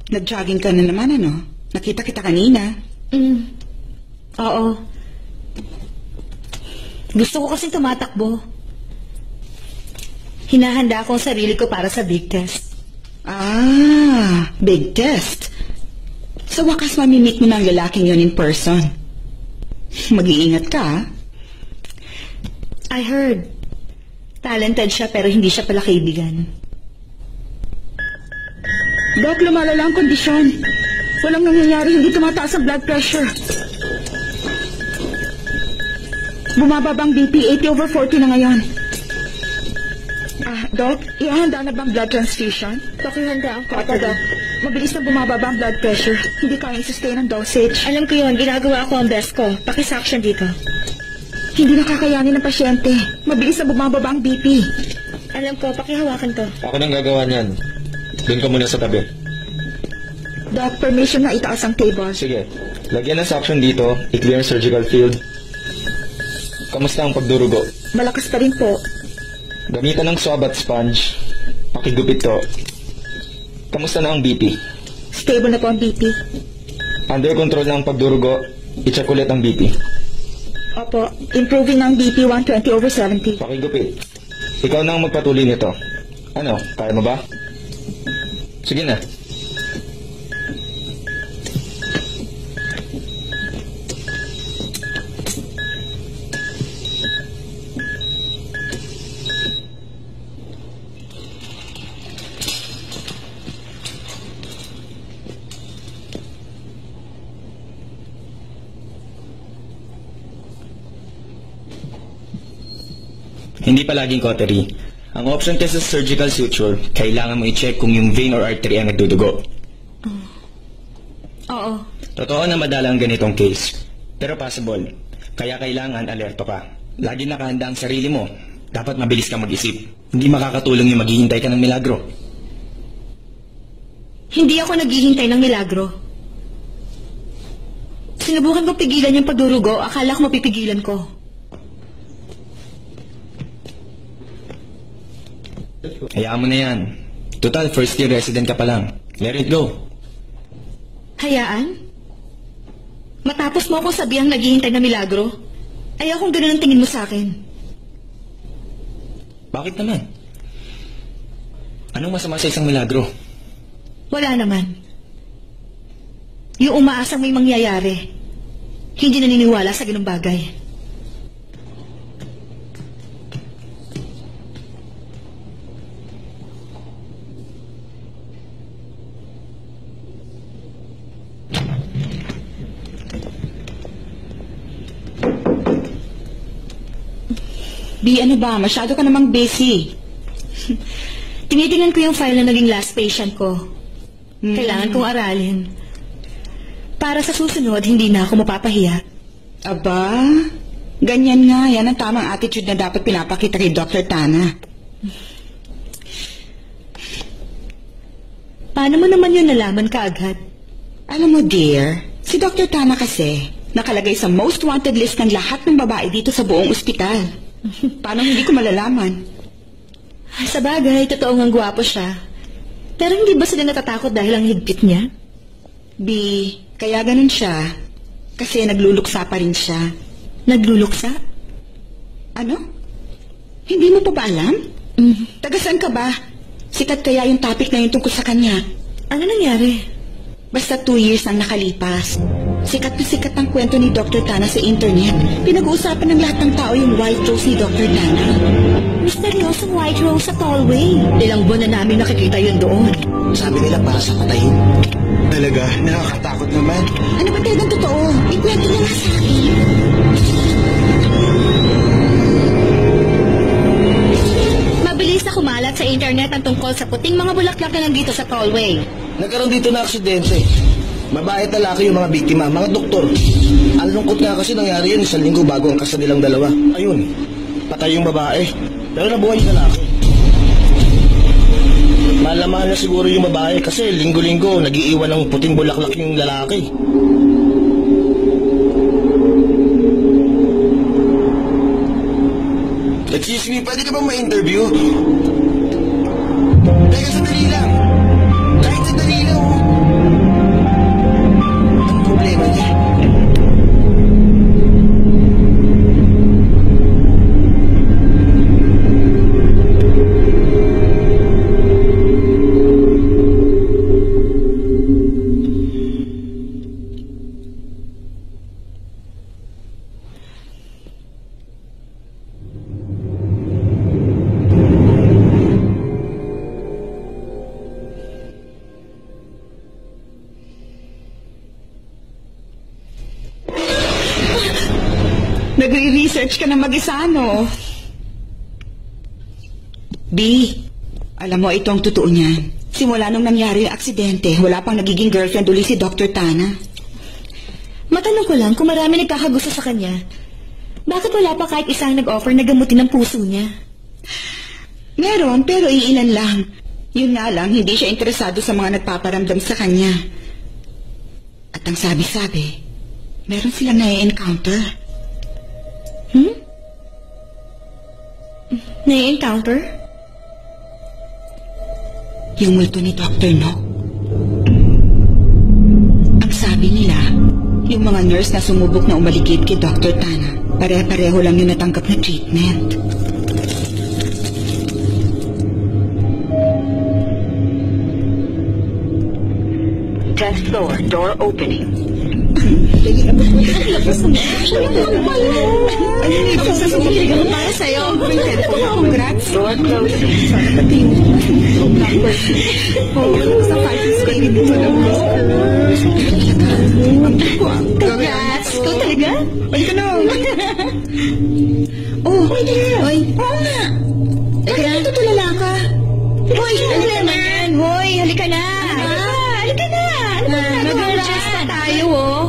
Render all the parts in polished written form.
Nag-jogging ka na naman, ano? Nakita kita kanina. Oo. Gusto ko kasing tumatakbo. Hinahanda ko ang sarili ko para sa big test. Ah, big test. Sa wakas mamimit mo ng lalaking yun in person. Mag-iingat ka, ha? I heard. Talented siya pero hindi siya pala kaibigan. Doc, lumalala ang kondisyon. Walang nangyayari, hindi tumataas ang blood pressure. Bumababa ang BP, 80/40 na ngayon. Doc, ihanda na bang blood transfusion? Pakihanda ang Opo, Doc. Mabilis na bumababa ang blood pressure. Hindi kaya i-sustain ang dosage. Alam ko yun, ginagawa ko ang best ko. Pakisuction dito. Hindi nakakayanin ng pasyente. Mabilis na bumababa ang BP. Alam ko, pakihawakan to. Ako nang gagawa niyan. Doon ka muna sa tabi. Doc, permission na itaas ang table. Sige. Lagyan ng suction dito. I-clear ang surgical field. Kamusta ang pagdurugo? Malakas pa rin po. Gamitan ng swab at sponge. Pakigupit to. Kamusta na ang BP? Stable na po ang BP. Under control na ang pagdurugo. I-check ulit ang BP. Opo, improving ng BP 120/70. Pakigupit. Ikaw na ang magpatuloy nito. Ano, kaya mo ba? Sige na. Hindi palaging cautery. Ang option test sa surgical suture, kailangan mo i-check kung yung vein or artery ang nagdudugo. Oo. Totoo na madala ang ganitong case, pero possible. Kaya kailangan alerto ka. Lagi nakahanda ang sarili mo. Dapat mabilis ka mag-isip. Hindi makakatulong yung maghihintay ka ng milagro. Hindi ako naghihintay ng milagro. Sinubukan ko pigilan yung pagdurugo, akala ko mapipigilan ko. Hayaan mo na yan. Total, first year resident ka pa lang. Let it go. Hayaan? Matapos mo akong sabihang naghihintay na milagro? Ayaw kung ganun ang tingin mo sa akin. Bakit naman? Anong masama sa isang milagro? Wala naman. Yung umaasang may mangyayari, hindi naniniwala sa ganung bagay. B, ano ba? Masyado ka namang busy. Tinitingnan ko yung file na naging last patient ko. Kailangan kong aralin. Para sa susunod, hindi na ako mapapahiya. Aba, ganyan nga. Yan ang tamang attitude na dapat pinapakita kay Dr. Tana. Paano mo naman yun nalaman kaagad? Alam mo, dear, si Dr. Tana kasi nakalagay sa most wanted list ng lahat ng babae dito sa buong ospital. Paano hindi ko malalaman? Sa bagay, totoo ngang gwapo siya. Pero hindi ba sila natatakot dahil ang higpit niya? B, kaya ganun siya. Kasi nagluluksa pa rin siya. Nagluluksa? Ano? Hindi mo pa ba alam? Taga-saan ka ba? Sikat kaya yung topic na yun tungkol sa kanya. Ano nangyari? Basta 2 years ang nakalipas. Sikat na sikat ang kwento ni Dr. Tana sa internet. Pinag-uusapan ng lahat ng tao yung white rose ni Dr. Tana. Misteryosong white rose sa Tallway. Ilang buwan na namin nakikita yun doon. Sabi nila para sa patayin. Talaga, nakakatakot naman. Ano ba talagang totoo? Ikwento niya nga sa akin. Mabilis na kumalat sa internet ang tungkol sa puting mga bulaklak na nandito sa Tallway. Nagkaroon dito na aksidente. Babae at lalaki yung mga biktima, mga doktor. Ang lungkot nga kasi nangyari yun 1 linggo bago ang kasal nilang dalawa. Ayun, patay yung babae. Pero nabuhay yung lalaki. Mahal na siguro yung babae kasi linggo-linggo nag-iiwan ng puting bulaklak yung lalaki. Excuse me, pwede ka bang ma-interview? Teka, sandali lang. Kahit sandali lang, oh. nagre-research ka na mag-isa, no? B, alam mo, itong totoo niyan. Simula nung nangyari yung aksidente, wala pang nagiging girlfriend uli si Dr. Tana. Matanong ko lang kung marami nagkakagusto sa kanya. Bakit wala pa kahit isang nag-offer na gamutin ang puso niya? Meron, pero iilan lang. Yun nga lang, hindi siya interesado sa mga nagpaparamdam sa kanya. At ang sabi-sabi, meron silang nai-encounter. Nai-encounter? Yung multo ni Dr. Nock. Ang sabi nila, yung mga nurse na sumubok na umaligid kay Dr. Tana, pare-pareho lang yung natanggap na treatment. Tenth floor, door opening. Para sa'yo. Congrats. Door closing. Number 2. Sa 5 screen dito lang. Congrats! Ikaw talaga? Ay, ka na. Oh, oy. Oo nga. Bakit ito tulala ka? Hoy, ano naman? Hoy, halika na. Halika na. Ano ba nag-relax na tayo, oh?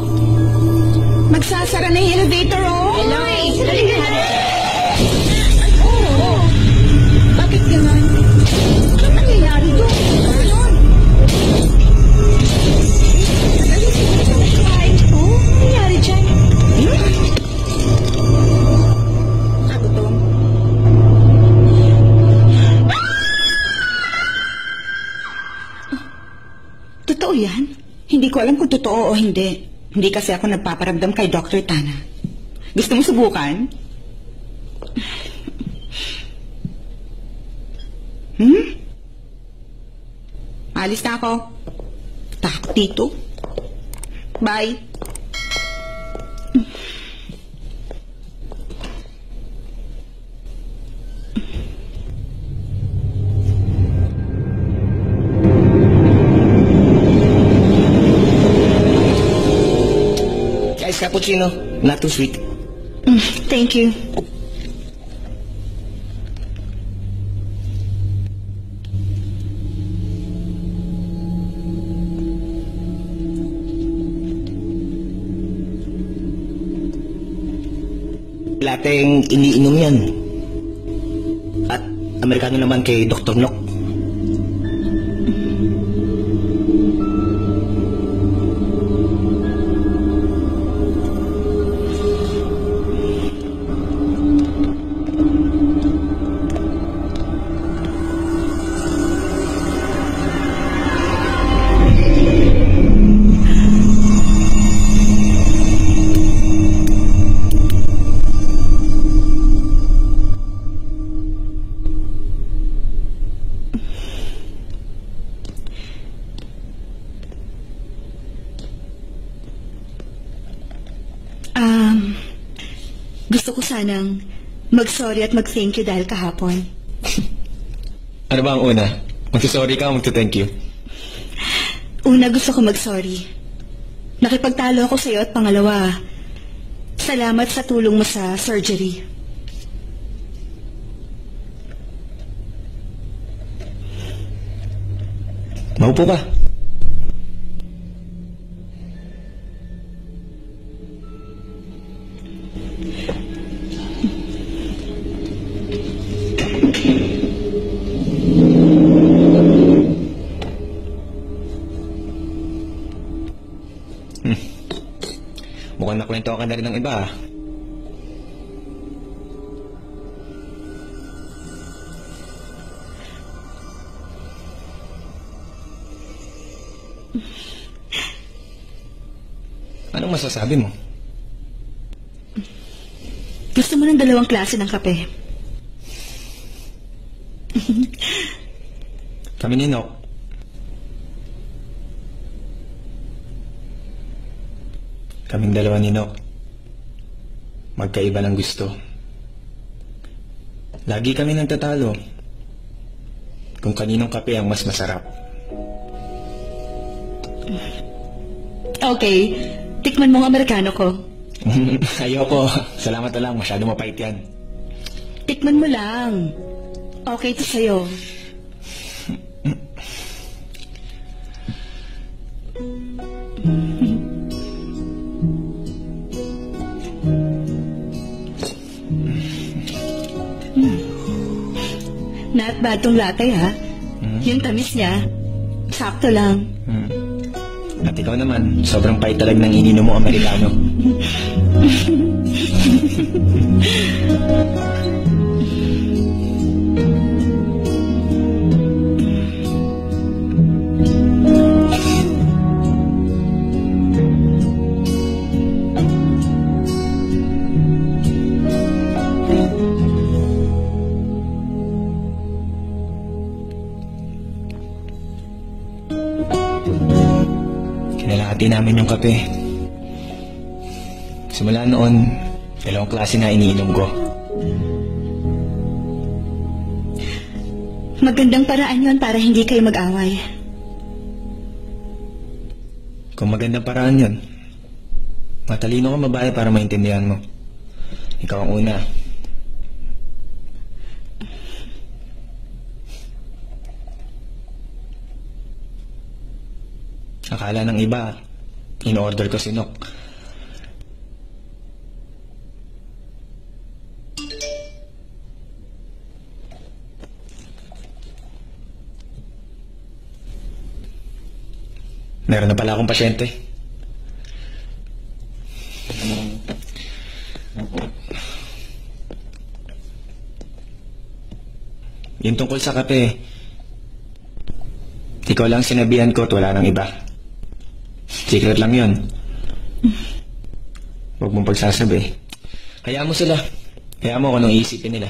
Magsasara na yung elevator, oh. Hello, halika na. Ay, oo. Bakit ganun? Anong nangyayari doon? Ganon. Ay, oh, ano nangyari dyan? Kagutom. Totoo yan? Hindi ko alam kung totoo o hindi. Hindi kasi ako nagpaparamdam kay Dr. Tana. Gusto mo subukan? Alis na ako. Takot dito. Bye. Ice cappuccino, not too sweet. Thank you. Lateng iniinom yan. At Amerikano naman kay Dr. Nock. Gusto ko sanang mag-sorry at mag-thank you dahil kahapon. Ano ba ang una? Magsasorry ka o magta-thank you? Una, gusto ko mag-sorry. Nakipagtalo ako sa'yo at pangalawa, salamat sa tulong mo sa surgery. Maupo ka. Mukhang nakwento ka na rin ng iba, ah. Anong masasabi mo? Gusto mo ng 2 klase ng kape? Kami ni Nock. Kaming dalawa ni Nock. Magkaiba ng gusto. Lagi kami nagtatalo kung kaninong kape ang mas masarap. Okay, tikman mo ang Amerikano ko. Ayoko. Salamat na lang. Masyado mapait yan. Tikman mo lang. Okay to sa'yo. Not bad tong latte, ha? Yung tamis niya, sakto lang. At ikaw naman, sobrang pait talaga ng ininom mo Amerikano. Kinalahati namin yung kape. Simula noon, 2 klase na iniinom ko. Magandang paraan yon para hindi kayo mag-away. Kung magandang paraan yun, matalino ka babae para maintindihan mo. Ikaw ang una. Akala ng iba, in-order ko si Nok. Meron na pala akong pasyente. Yung tungkol sa kape, ikaw lang sinabihan ko at wala nang iba. Secret lang yun. Huwag mong pagsasabi. Hayaan mo sila. Hayaan mo kung anong iisipin nila.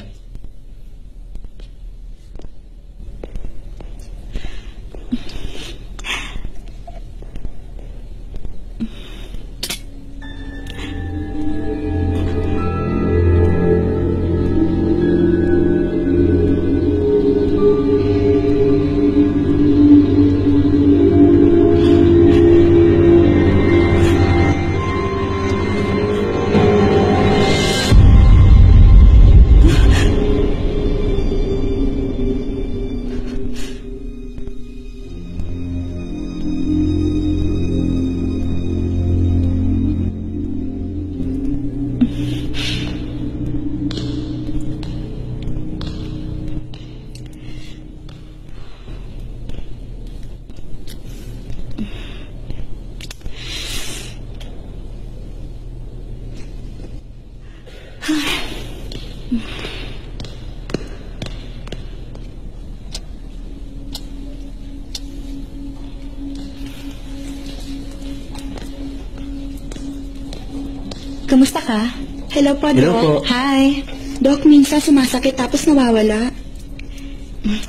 Kamusta ka? Hello po, Hello Doc. po. Hi. Doc, minsan sumasakit tapos nawawala.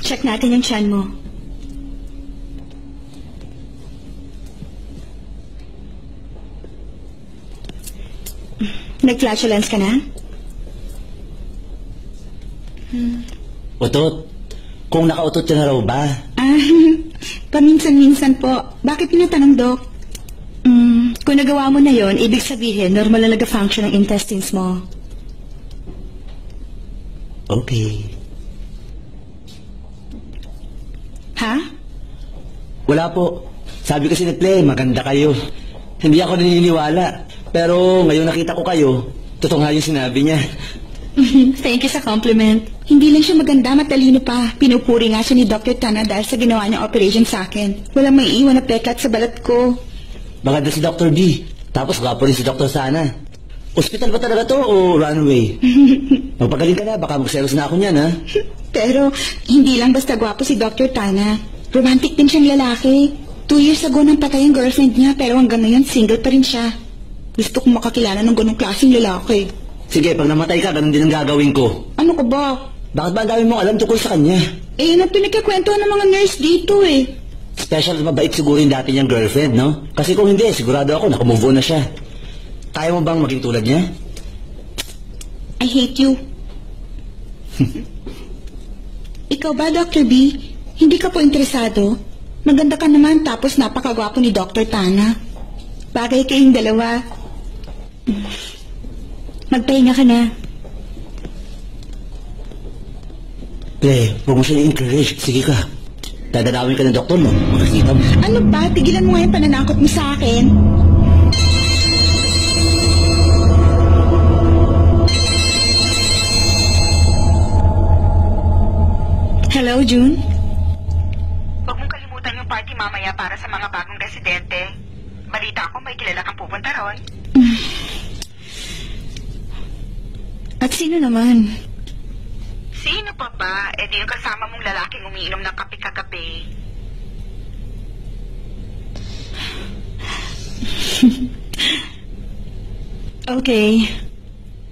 Check natin yung tiyan mo. Nag-flatulence ka na? Utot. Kung nakautot ka na raw ba? Paminsan-minsan po. Bakit pinatanong, Doc? Kung nagawa mo na yon, ibig sabihin, normal na nag-function ang intestines mo. Okay. Ha? Wala po. Sabi kasi ni Play, maganda kayo. Hindi ako naniniwala. Pero ngayon nakita ko kayo, totoo nga yung sinabi niya. Thank you sa compliment. Hindi lang siya maganda, matalino pa. Pinupuri nga siya ni Dr. Tana dahil sa ginawa niyang operation sa akin. Walang may iwan na peklat sa balat ko. Maganda si Dr. B. Tapos gwapo rin si Dr. Sana. Hospital ba talaga to o runway? Magpagaling ka na, baka magselos na ako niyan, ha? Pero hindi lang basta gwapo si Dr. Tana. Romantic din siyang lalaki. 2 years ago nang patay ang girlfriend niya pero hanggang ngayon single pa rin siya. Gusto kong makakilala ng ganong klaseng lalaki. Sige, pag namatay ka, ganun din ang gagawin ko. Ano ka ba? Bakit ba ang dami mong alam tungkol sa kanya? Eh, yun ang pinagkakwentuhan ng mga nurse dito eh. Special at mabait siguro yung dati niyang girlfriend, no? Kasi kung hindi, sigurado ako nakamove on na siya. Kaya mo bang maging tulad niya? I hate you. Ikaw ba, Dr. B? Hindi ka po interesado? Maganda ka naman tapos napakagwapo ni Dr. Tana. Bagay kayong dalawa. Magpahinga ka na. Ple, huwag mo siya i-encourage. Sige ka. Dadalawin ka ng doktor, no? Makikita mo. Ano ba? Tigilan mo nga yung pananakot mo sa akin. Hello, June? Huwag mong kalimutan yung party mamaya para sa mga bagong residente. Balita ko may kilala kang pupunta ron. At sino naman? Sino pa ba? Eh di yung kasama mong lalaking umiinom ng kape kagabi. Okay.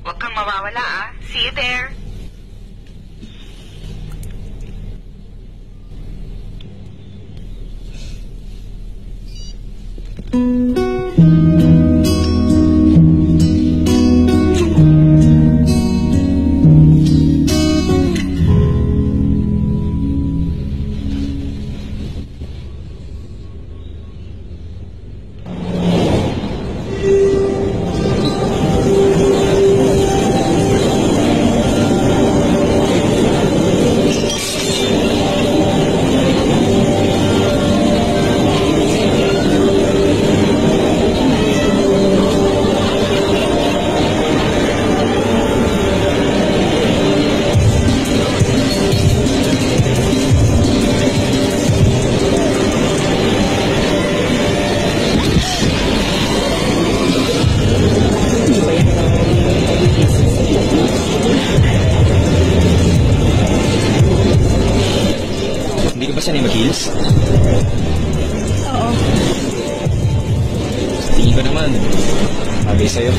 Huwag kang mawawala ah. See you there. Hindi ka ba sanay mag-heels? Oo. Tingin ko naman. Sabi sa'yo.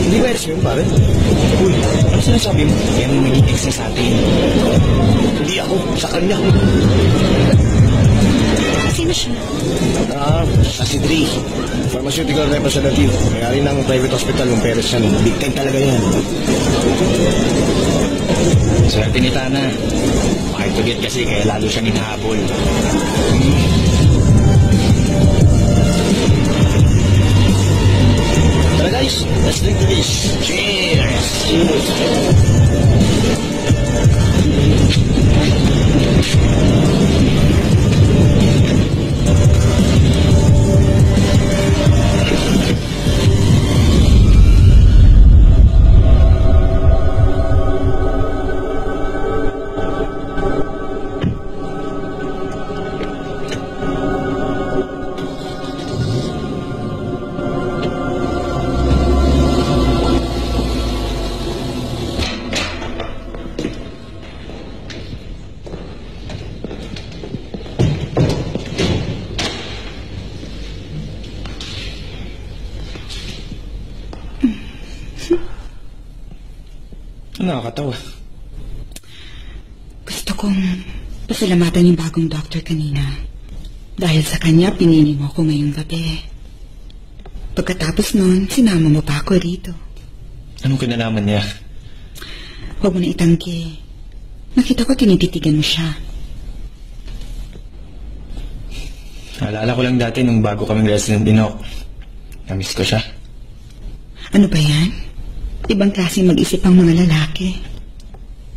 Hindi ba yun, pare? Uy, ano sinasabi mo? Yan ang naging ex niya sa atin. Hindi ako, sa kanya. Sino siya? Sa si Dre. Pharmaceutical representative. Mayari ng private hospital yung Perez yan. Big time talaga yan. Swerte ni Tana. Makitulit kasi kaya lalo siyang hinahabol. Tara guys, let's drink to this. Cheers! Cheers! Nakakatawa. Gusto kong pasalamatan yung bagong doctor kanina. Dahil sa kanya, pinili mo ako ngayong gabi. Pagkatapos nun, sinama mo pa ako rito. Anong kinalaman niya? Huwag mo na itanggi. Nakita ko tinititigan mo siya. Naalala ko lang dati nung bago kaming resident dinok. Namiss ko siya. Ano ba yan? Ibang klase mag-isip ang mga lalaki.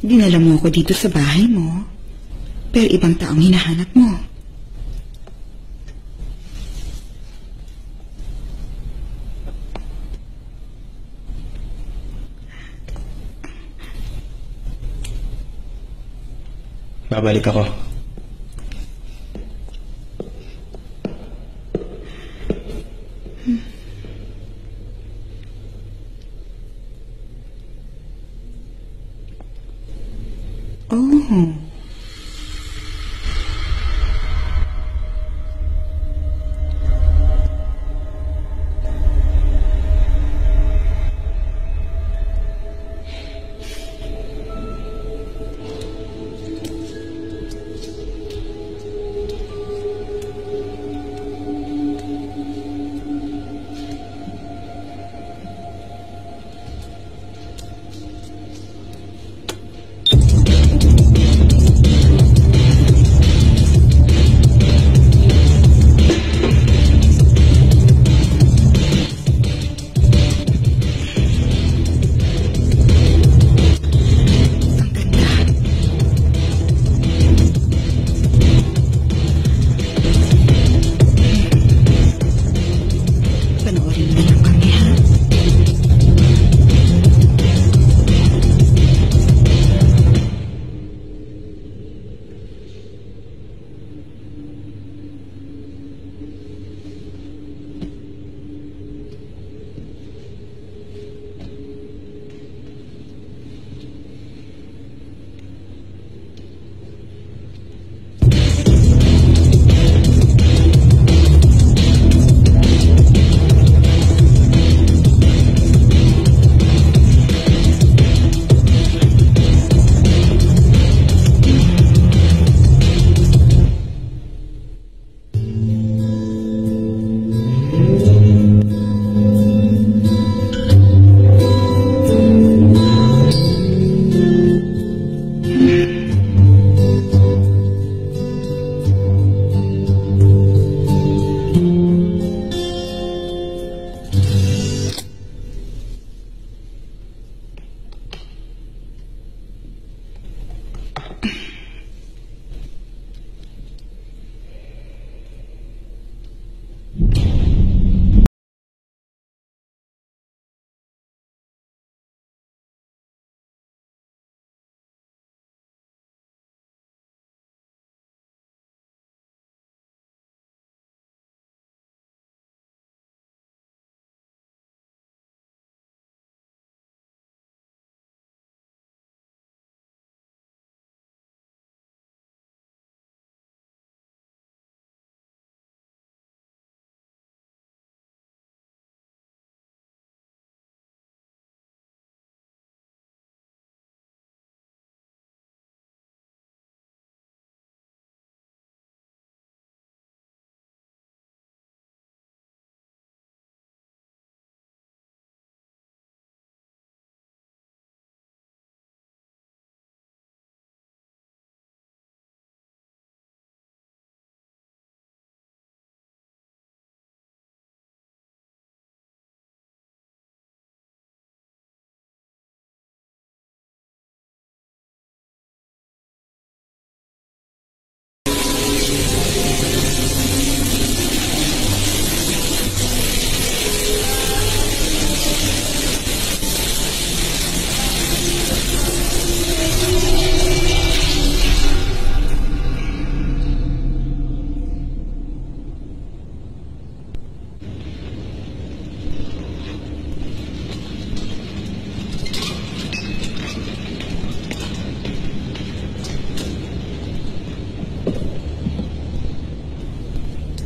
Dinala mo ako dito sa bahay mo. Pero ibang taong hinahanap mo. Babalik ako. Oh. Panoorin mo lang kami, ha?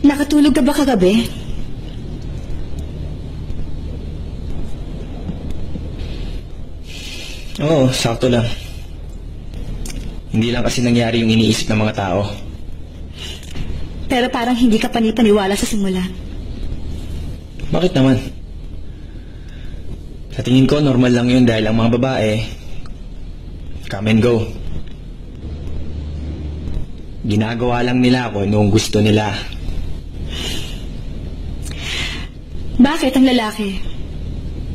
Nakatulog ka ba kagabi? Oo, sakto lang. Hindi lang kasi nangyari yung iniisip ng mga tao. Pero parang hindi ka panipaniwala sa simula. Bakit naman? Sa tingin ko, normal lang yun dahil ang mga babae, come and go. Ginagawa lang nila ako noong gusto nila. Bakit ang lalaki?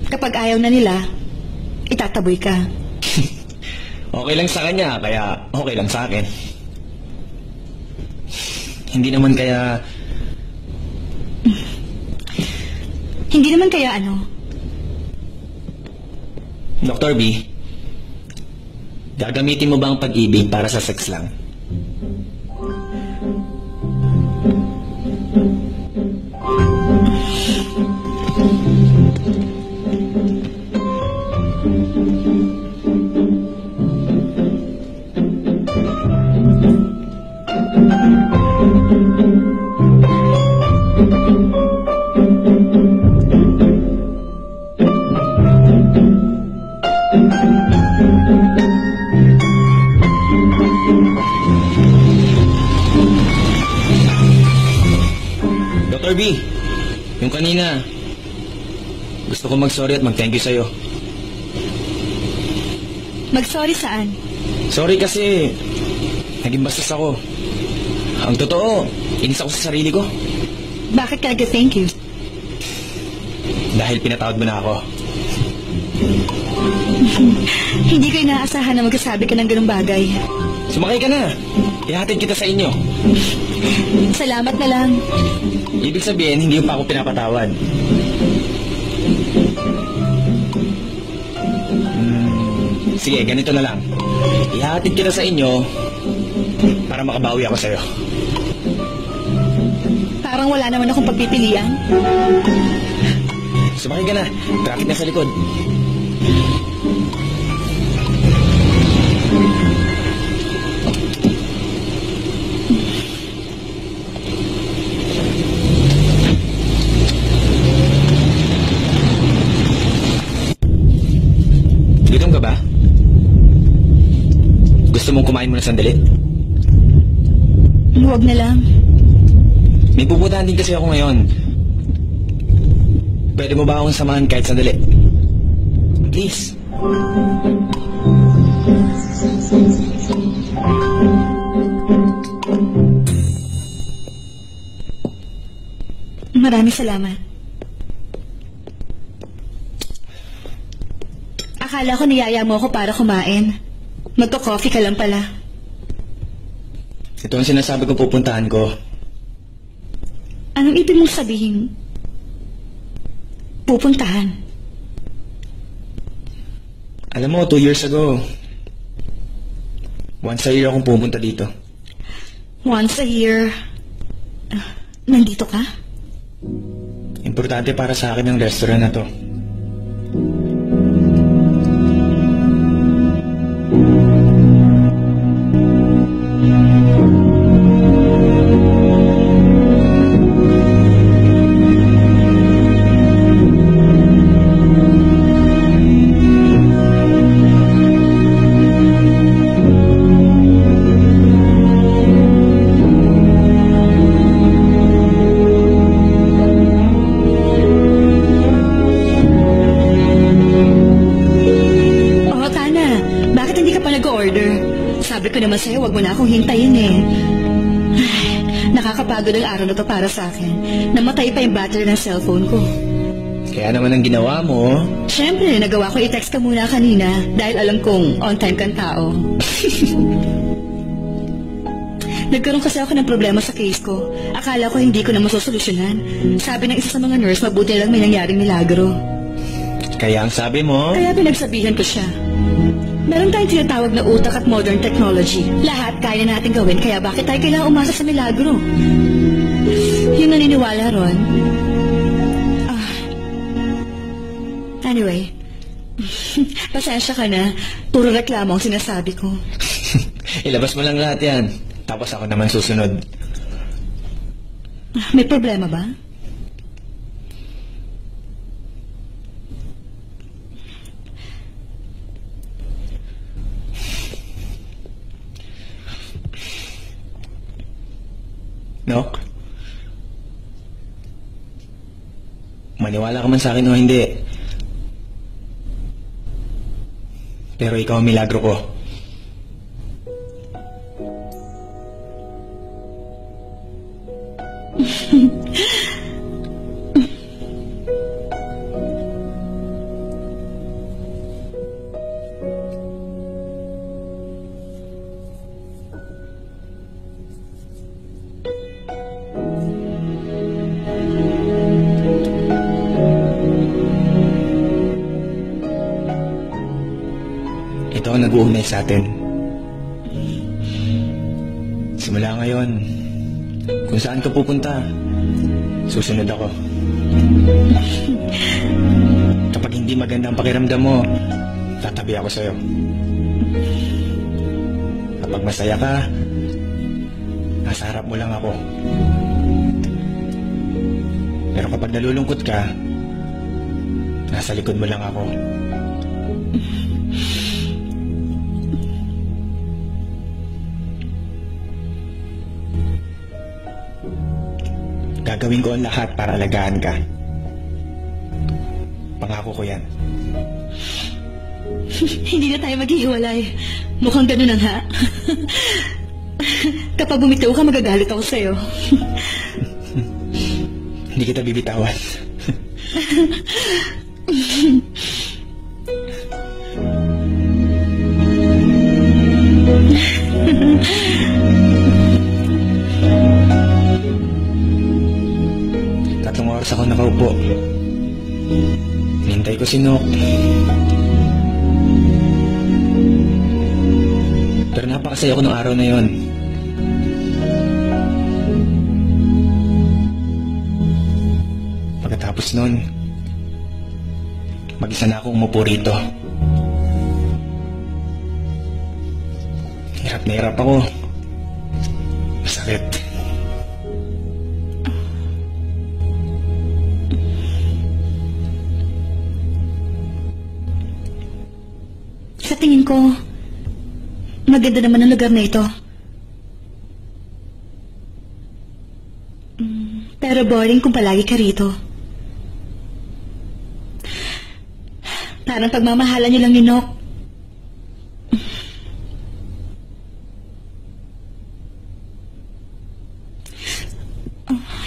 Kapag ayaw na nila, itataboy ka. Okay lang sa kanya, kaya okay lang sa akin. Hindi naman kaya... Hindi naman kaya ano? Dr. B, gagamitin mo ba ang pag-ibig para sa sex lang? Dr. B, yung kanina, gusto ko mag-sorry at mag-thank you sa'yo. Mag-sorry saan? Sorry kasi naging bastos ako. Ang totoo, inis ako sa sarili ko. Bakit ka nag-thank you? Dahil pinatawad mo na ako. Hindi ko inaasahan na magsasabi ka ng ganung bagay. Sumakay ka na. Ihatid kita sa inyo. Salamat na lang. Ibig sabihin, hindi pa ako pinapatawad. Sige, ganito na lang. Ihatid kita sa inyo para makabawi ako sa'yo. Parang wala naman akong pagpipilian. Sumakay ka na. Traffic na sa likod. Gutom ka ba? Gusto mong kumain muna sandali? Huwag na lang. May pupuntahan din kasi ako ngayon. Pwede mo ba akong samahan kahit sandali? Please. Maraming salamat. Akala ko niyaya mo ako para kumain. Magko-coffee ka lang pala. Ito ang sinasabi ko pupuntahan ko. Anong ibig mong sabihin? Pupuntahan. Alam mo, 2 years ago, once a year akong pupunta dito. Once a year. Nandito ka? Importante para sa akin ang restaurant na to. Sabi ko naman sa'yo, wag mo na akong hintayin eh. Ay, nakakapagod ang araw na to para sa akin. Namatay pa yung battery ng cellphone ko. Kaya naman ang ginawa mo... Siyempre, nagawa ko i-text ka muna kanina dahil alam kong on-time kang tao. Nagkaroon kasi ako ng problema sa case ko. Akala ko hindi ko na masosolusyonan. Sabi ng isa sa mga nurse, mabuti lang may nangyaring milagro. Kaya ang sabi mo... Kaya pinagsabihan ko siya. Meron tayong tinatawag na utak at modern technology. Lahat kaya natin gawin, kaya bakit tayo kailangang umasa sa milagro? Yung naniniwala ron. Anyway, pasensya ka na. Puro reklamo ang sinasabi ko. Ilabas mo lang lahat yan. Tapos ako naman susunod. May problema ba? Nok? Maniwala ka man sa akin o hindi. Pero ikaw ang milagro ko. nag-uugnay sa atin. Simula ngayon, kung saan ka pupunta, susunod ako. Kapag hindi maganda ang pakiramdam mo, tatabi ako sa'yo. Kapag masaya ka, nasa harap mo lang ako. Pero kapag nalulungkot ka, nasa likod mo lang ako. Gagawin ko ang lahat para alagaan ka. Pangako ko yan. Hindi na tayo maghihiwalay. Mukhang ganun ang ha. Kapag bumitaw ka, magagalit ako sa'yo. Hindi kita bibitawan. Tatlong oras ako nakaupo. Hintay ko si Nok. Pero napakasaya ko nung araw na yon. Pagkatapos nun, mag-isa na akong umupo rito. Hirap na hirap ako. Masakit. Sa tingin ko, maganda naman ang lugar na ito. Pero boring kung palagi ka rito. Parang pagmamahalan niyo lang ni Nok.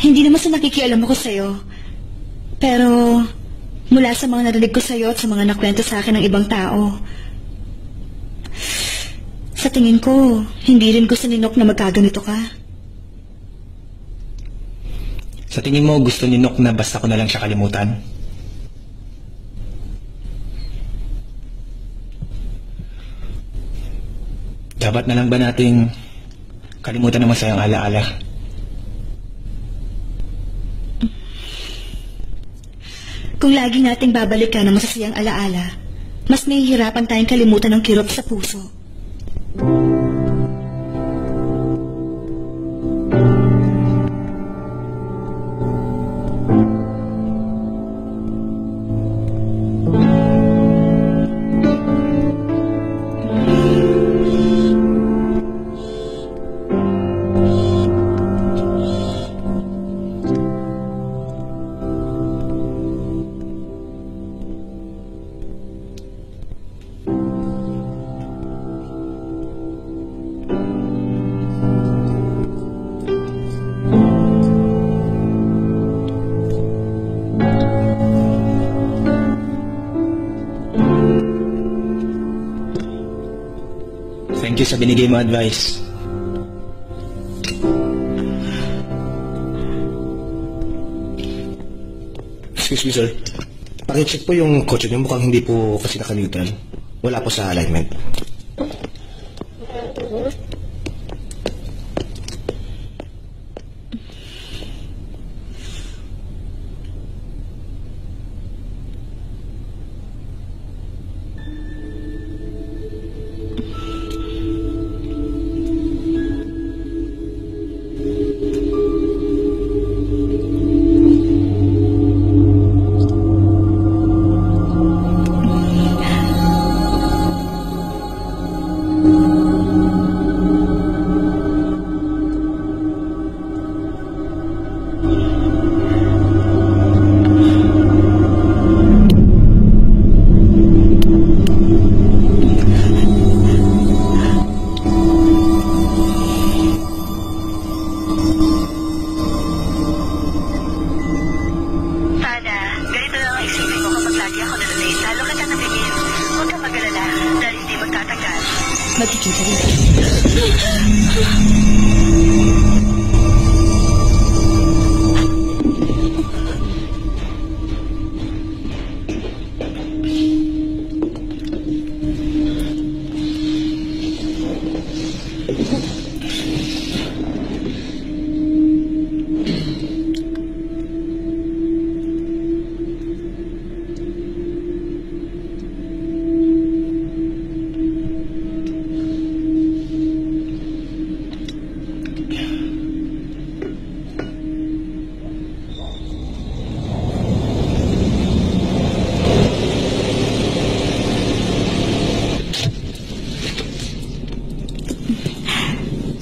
Hindi naman sa nakikialam ako sa'yo. Pero mula sa mga narinig ko sa'yo at sa mga nakwento sa akin ng ibang tao, sa tingin ko, hindi rin gusto ni Nok na magkaganito ka. Sa tingin mo, gusto ni Nok na basta ko na lang siya kalimutan? Dapat na lang ba nating kalimutan ang masayang alaala? Kung lagi nating babalikan ang masasayang alaala, mas nahihirapan tayong kalimutan ng kirot sa puso. Thank you sa binigay mo advice. Excuse me, sir. Pakicheck po yung kotse niyo. Mukhang hindi po kasi naka-neutral. Wala po sa alignment. Magkikita rin.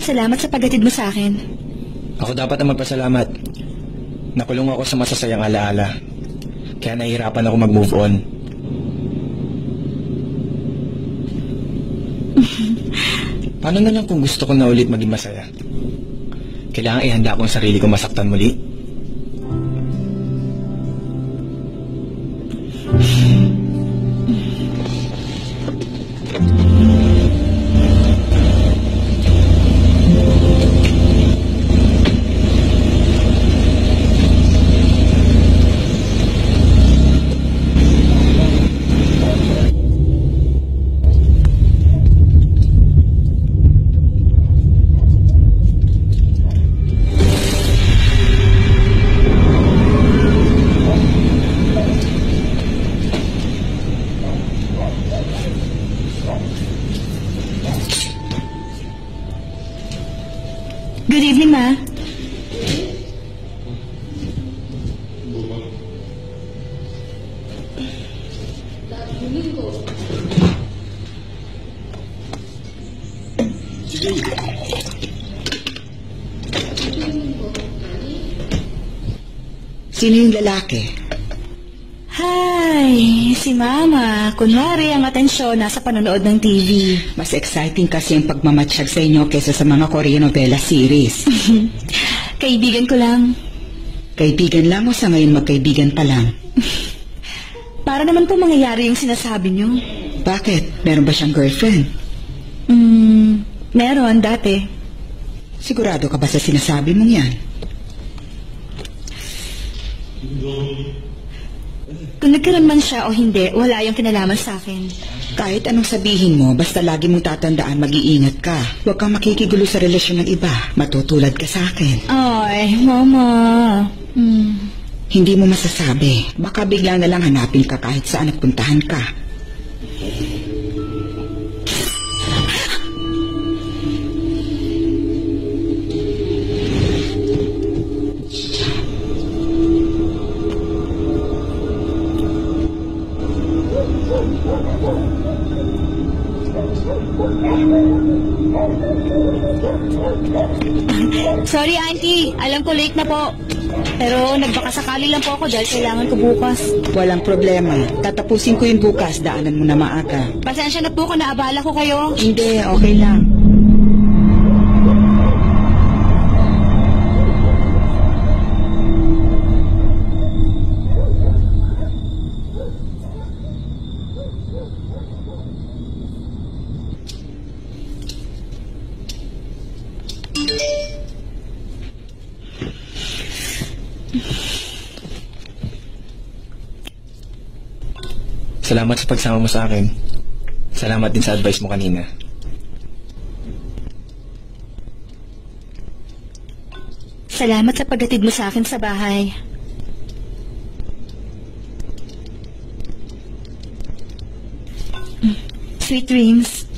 salamat sa paghatid mo sa akin. Ako dapat ang magpasalamat. Nakulong ako sa masasayang alaala. Kaya nahihirapan ako mag-move on. Paano na lang kung gusto ko na ulit maging masaya? Kailangan ihanda ko ang sarili ko masaktan muli. Good evening, Ma. Sino yung lalaki? Hi, si Mama. Kunwari ang atensyon nasa panonood ng TV. Mas exciting kasi yung pagmamatsyag sa inyo kesa sa mga Korean novela series. Kaibigan ko lang. Kaibigan lang o sa ngayon magkaibigan pa lang? Para naman po mangyayari yung sinasabi niyo. Bakit? Meron ba siyang girlfriend? Meron dati. Sigurado ka ba sa sinasabi mong yan? Kung nagkaroon man siya o hindi, wala yung kinalaman sa akin. Kahit anong sabihin mo, basta lagi mong tatandaan mag-iingat ka. Huwag kang makikigulo sa relasyon ng iba. Matutulad ka sa akin. Ay, Mama. Hindi mo masasabi. Baka bigla na lang hanapin ka kahit saan nagpuntahan ka. Sorry, Auntie. Alam ko late na po. Pero nagbakasakali lang po ako dahil kailangan ko bukas. Walang problema. Tatapusin ko yun bukas. Daanan mo na maaga. Pasensya na po kung naabala ko kayo. Hindi, okay lang. Salamat sa pagsama mo sa akin. Salamat din sa advice mo kanina. Salamat sa paghatid mo sa akin sa bahay. Sweet dreams.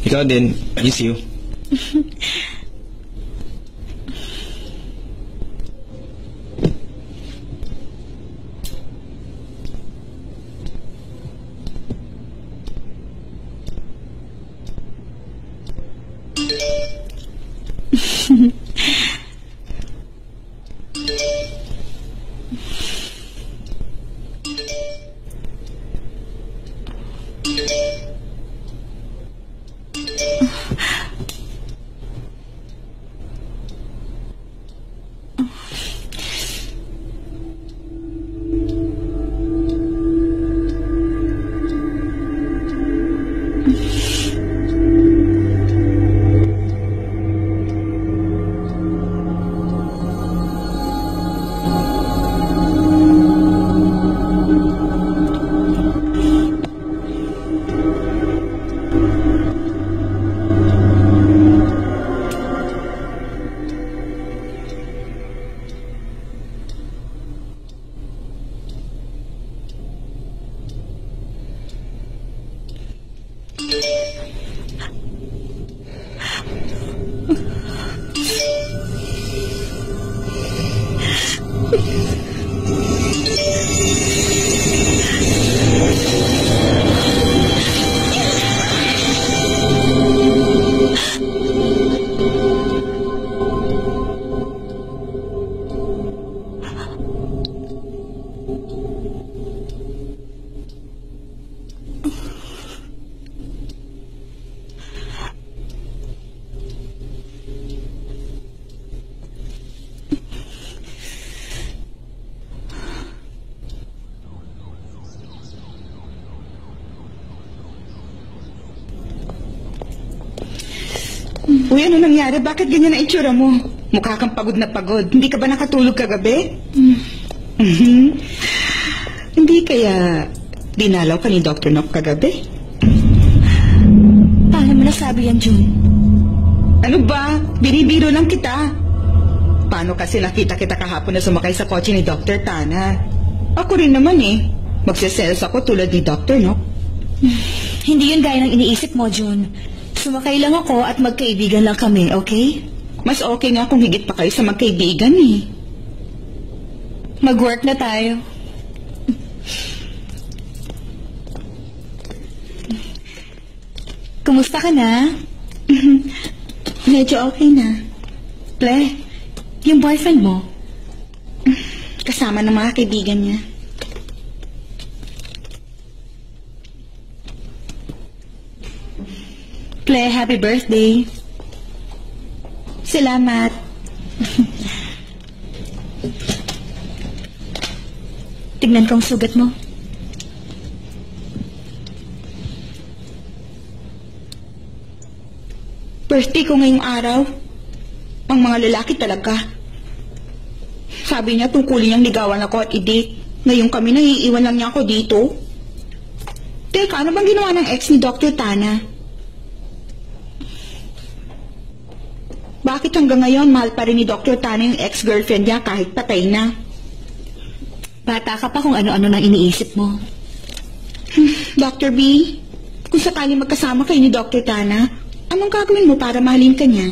Ikaw din. Miss you. Uy, ano nangyari? Bakit ganyan ang itsura mo? Mukha kang pagod na pagod. Hindi ka ba nakatulog kagabi? Hindi kaya dinalaw ka ni Dr. Nock kagabi? Paano mo nasabi yan, June? Ano ba? Binibiro lang kita. Paano kasi nakita kita kahapon na sumakay sa kotse ni Dr. Tana? Ako rin naman eh. Magsiselos ako tulad ni Dr. Nock. Hindi yun gaya ng iniisip mo, June. Sumakay lang ako at magkaibigan lang kami, okay? Mas okay nga kung higit pa kayo sa magkaibigan eh. Mag-work na tayo. Kumusta ka na? Medyo okay na. Ple, yung boyfriend mo? Kasama ng mga kaibigan niya. Ple, happy birthday. Salamat. Tignan kong sugat mo. Birthday ko ngayong araw. Ang mga lalaki talaga. Sabi niya tungkulin niyang ligawan ako at i-date. Ngayon kami naiiwan lang niya ako dito. Teka, ano bang ginawa ng ex ni Dr. Tana? Bakit hanggang ngayon mahal pa rin ni Dr. Tana yung ex-girlfriend niya kahit patay na? Bata ka pa kung ano-ano nang iniisip mo. Dr. B, kung sakali magkasama kayo ni Dr. Tana, anong gagawin mo para mahalin ka niya?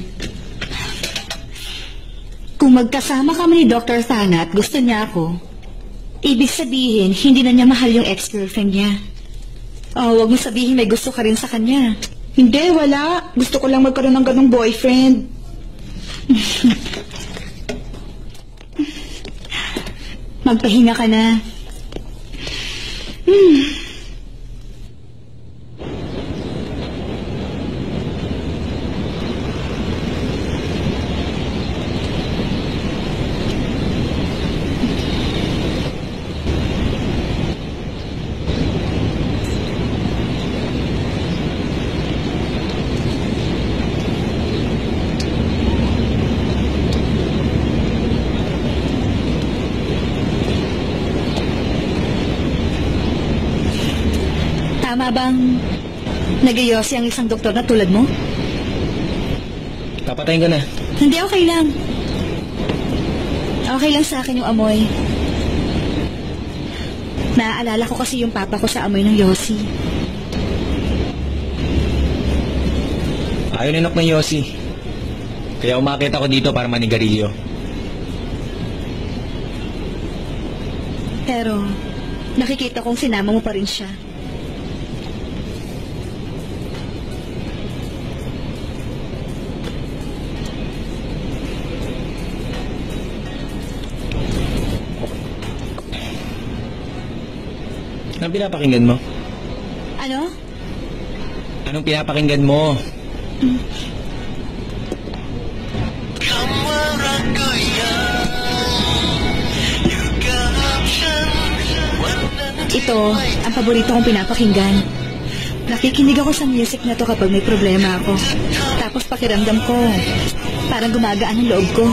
Kung magkasama kami ni Dr. Tana at gusto niya ako, ibig sabihin, hindi na niya mahal yung ex-girlfriend niya. Oh, wag mo sabihin may gusto ka rin sa kanya. Hindi, wala. Gusto ko lang magkaroon ng ganong boyfriend. Magpahinga ka na. Tama bang nag-iyosi ang isang doktor na tulad mo? Papatayin ko na. Hindi, okay lang. Okay lang sa akin yung amoy. Naaalala ko kasi yung papa ko sa amoy ng yosi. Ayaw ninok ng Yossi. Kaya umakit ako dito para manigarilyo. Pero nakikita kong sinama mo pa rin siya. Anong pinapakinggan mo? Ano? Anong pinapakinggan mo? Ito, ang paborito kong pinapakinggan. Nakikinig ako sa music na to kapag may problema ako. Tapos pakiramdam ko, parang gumagaan ang loob ko.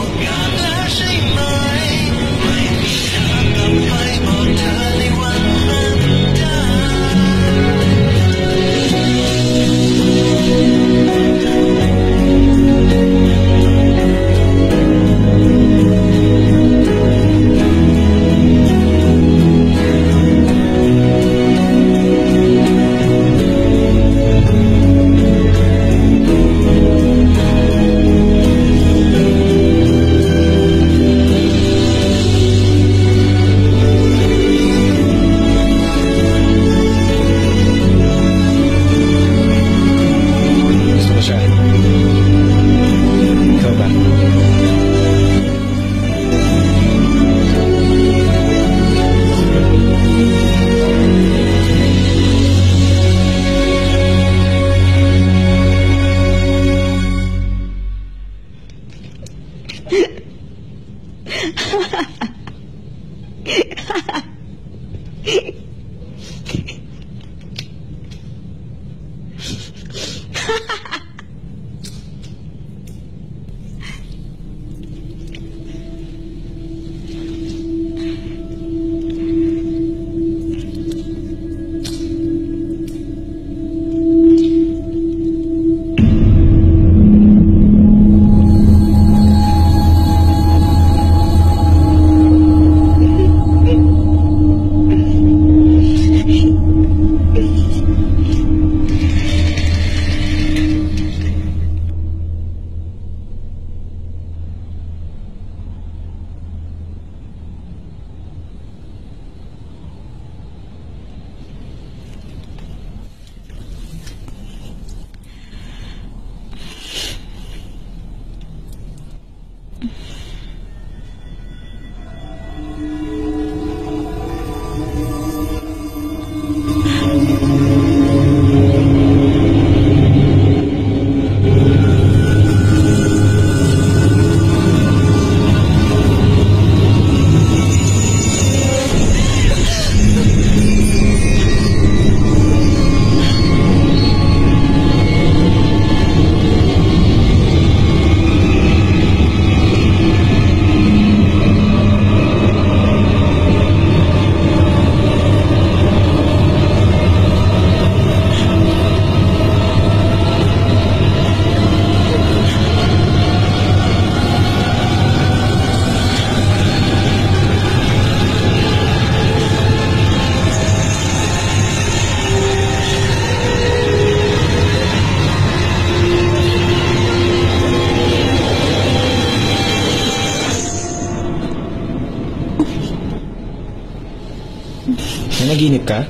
Nanaginip ka?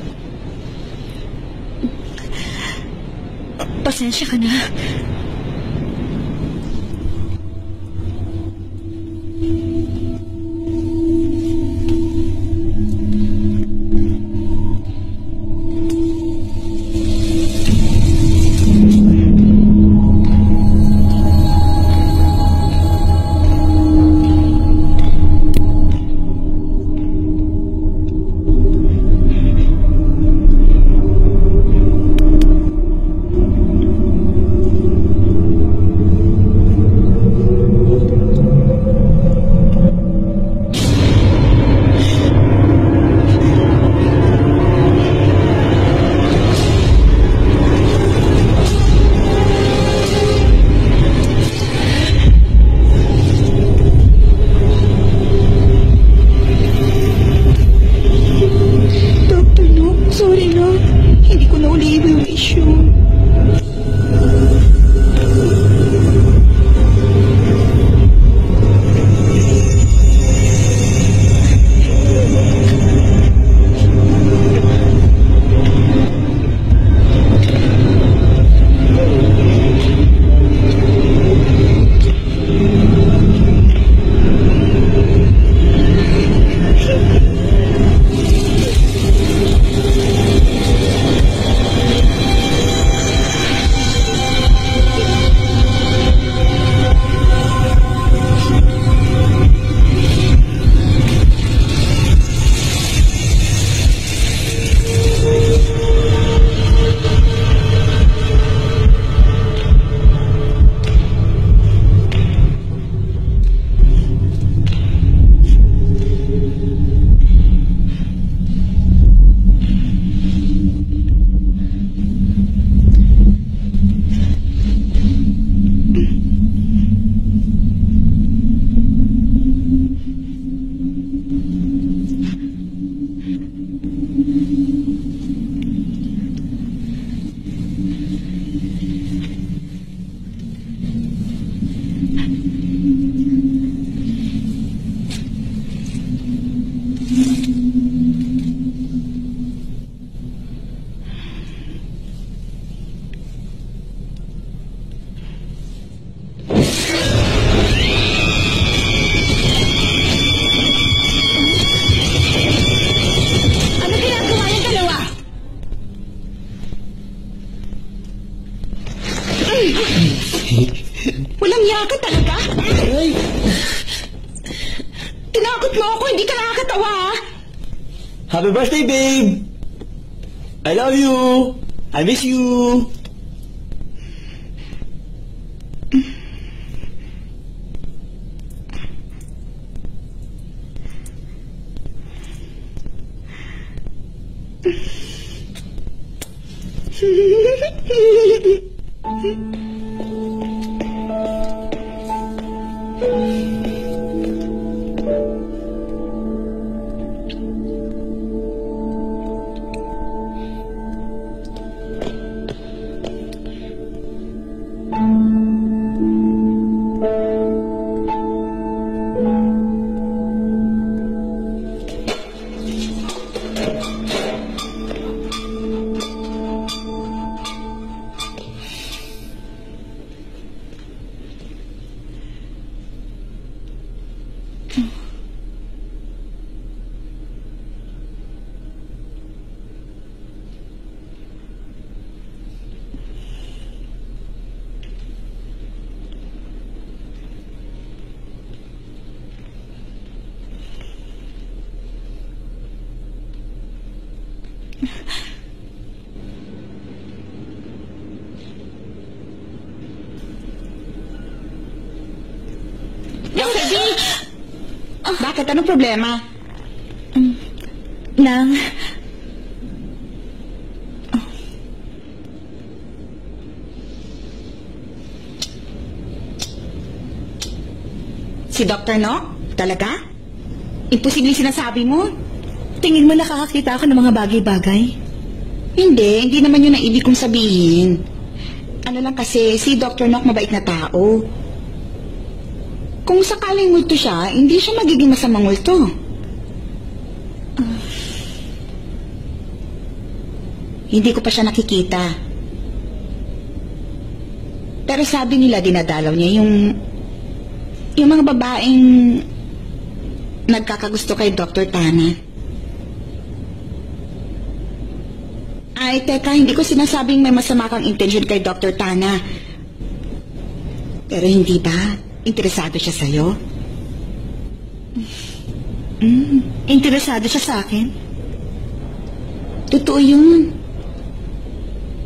Pasensya ka na. Tinakot mo ako, hindi ka nakakatawa. Happy birthday, babe! I love you! I miss you! Dr. D! Bakit? Anong problema? Nang, Si Dr. No? Talaga? Imposible sinasabi mo? tingin mo nakakakita ako ng mga bagay-bagay? Hindi naman yun ang ibig kong sabihin. Ano lang kasi, si Dr. Nock mabait na tao. Kung sakaling multo siya, hindi siya magiging masamang multo. Hindi ko pa siya nakikita. Pero sabi nila dinadalaw niya yung mga babaeng nagkakagusto kay Dr. Tana. Ay, teka, hindi ko sinasabing may masama kang intention kay Dr. Tana. Pero hindi ba? Interesado siya sa'yo? Interesado siya sa akin? Totoo yun.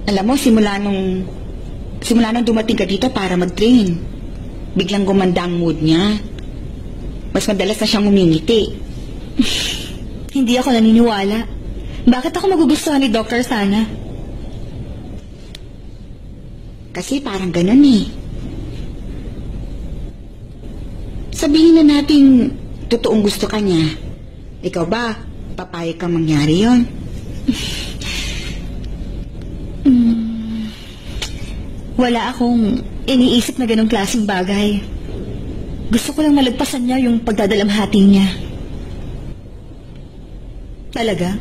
Alam mo, simula nung dumating ka dito para mag-train, biglang gumanda ang mood niya. Mas madalas na siyang umingiti. Hindi ako naniniwala. Bakit ako magugustuhan ni Dr. Sana? Kasi parang ganun eh. Sabihin na natin, totoong gusto ka niya. Ikaw ba, papayag kang mangyari yon? Wala akong iniisip na ganong klaseng bagay. Gusto ko lang malagpasan niya yung pagdadalamhati niya. Talaga?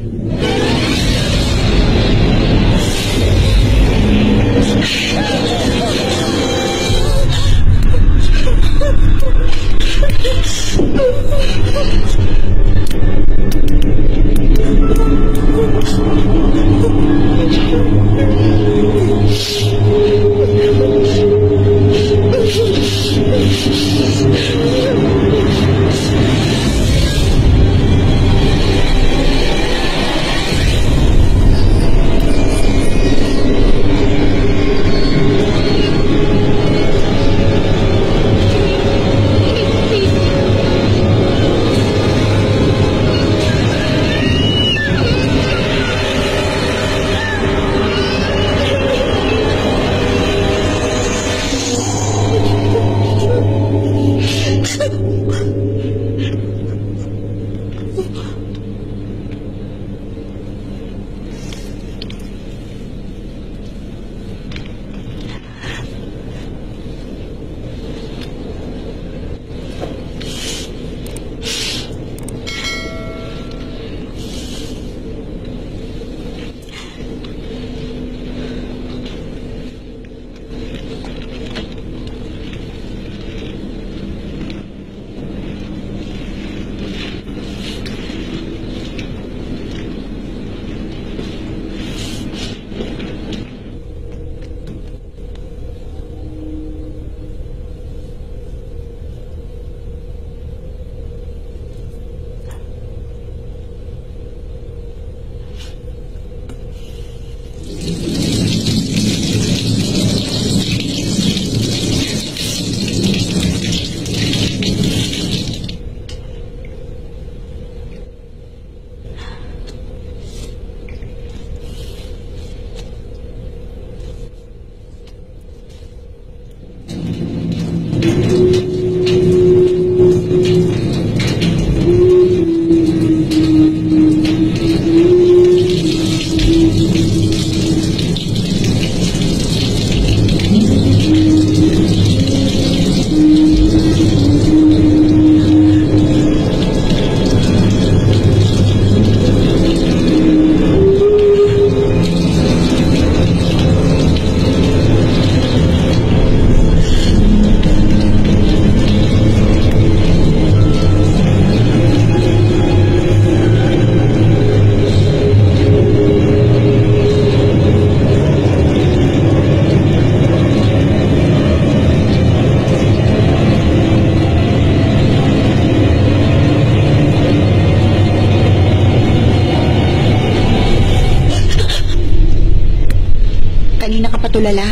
nagpapatulala.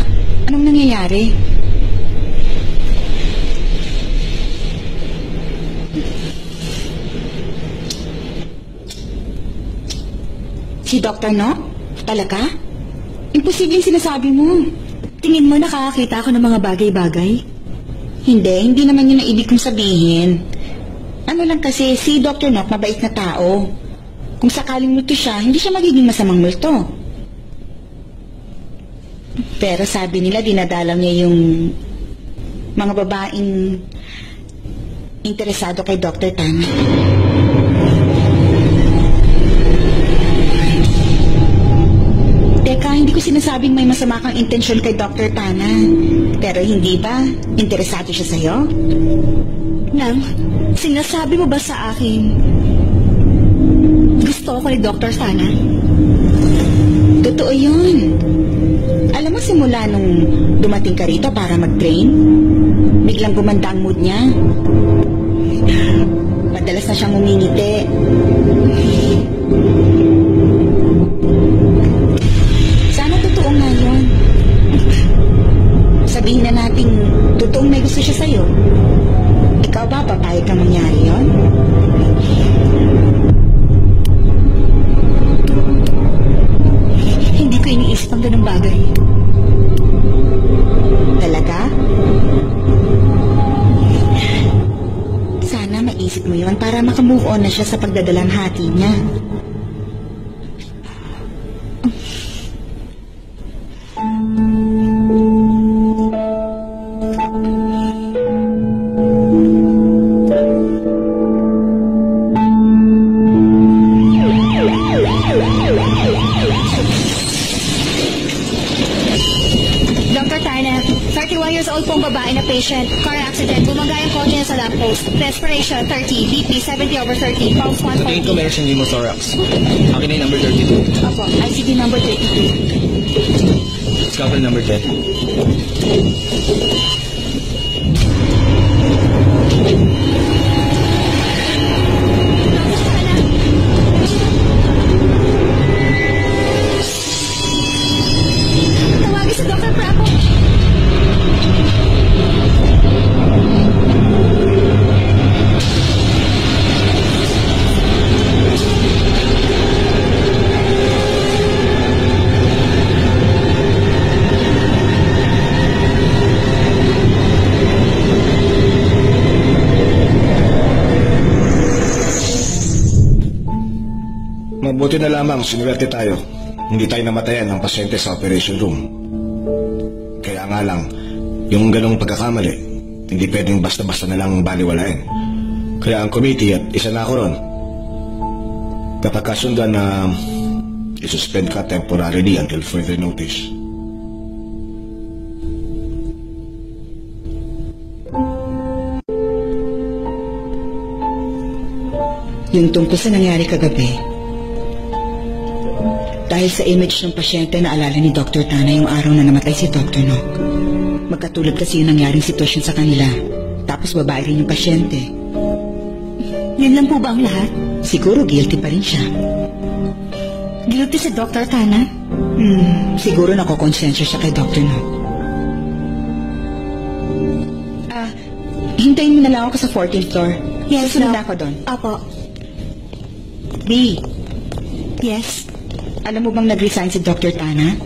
Anong nangyayari? Si Dr. No? Talaga? Imposibleng sinasabi mo. Tingin mo nakakakita ako ng mga bagay-bagay? Hindi naman yun ang ibig kong sabihin. Ano lang kasi, si Dr. Nock mabait na tao. Kung sakaling multo siya, hindi siya magiging masamang multo. Pero sabi nila, dinadalang niya yung mga babaeng interesado kay Dr. Tana. Teka, hindi ko sinasabing may masama kang intensyon kay Dr. Tana. Pero hindi ba? Interesado siya sa'yo? Nang, sinasabi mo ba sa akin gusto ko ni Dr. Tana? Totoo yun. Alam mo, simula nung dumating ka rito para mag-train, biglang gumanda ang mood niya. Madalas na siyang umingiti. Sana totoo nga yun. Sabihin na natin, totoong may gusto siya sa'yo. Ikaw ba, papayag kang mangyari yun? Hindi ko iniisip ang ganung bagay. Talaga? Sana maisip mo yun para makamove on na siya sa pagdadalang hati niya. Dr. Tana, 31 years old pong babae na patient. Car accident. Bumangga yung kotse niya sa lamppost. Respiration, 30. BP, 70/30. Pulse, Tingin ko 140. meron siyang pneumothorax. Akin na yung number 32. Opo, ICD number 32. Scalpel number 10. Tawagin si Dr. Prapo. Mabuti na lamang, sinuwerte tayo. Hindi tayo namatayan ng pasyente sa operation room. Kaya nga lang, yung ganong pagkakamali, hindi pwedeng basta-basta na lang baliwalain. Kaya ang committee at isa na ako ron, napagkasundan na isuspend ka temporarily until further notice. Yung tungkol sa nangyari kagabi, dahil sa image ng pasyente na alala ni Dr. Tana yung araw na namatay si Dr. Nock. Magkatulad kasi yung nangyaring sitwasyon sa kanila. Tapos babae rin yung pasyente. Yun lang po ba ang lahat? Siguro guilty pa rin siya. Guilty si Dr. Tana? Siguro nakokonsensya siya kay Dr. Nock. Hintayin mo na lang ako sa 14th floor. Yes, Susunod Doc. na ako doon. Apo. B, Yes. alam mo bang nag-resign si Dr. Tana?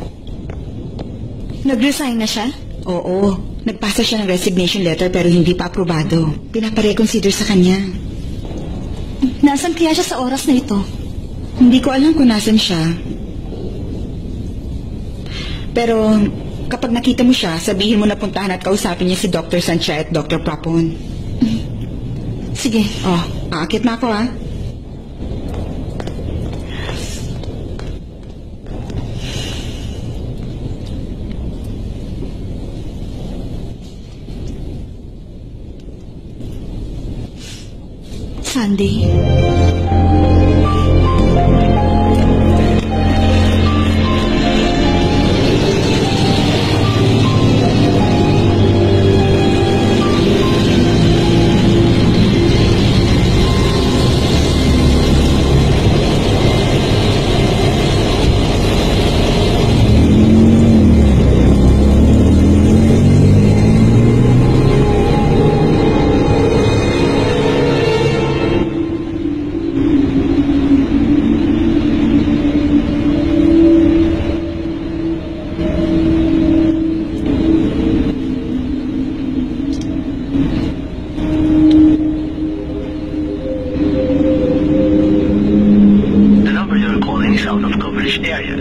Nag-resign na siya? Oo. Nagpasa siya ng resignation letter pero hindi pa aprobado. Pinapareconsider sa kanya. Nasaan kaya siya sa oras na ito? Hindi ko alam kung nasan siya. Pero kapag nakita mo siya, sabihin mo na puntahan at kausapin niya si Dr. Sancha at Dr. Prapon. Sige. Oh, aakit na ako ah. Sunday. area.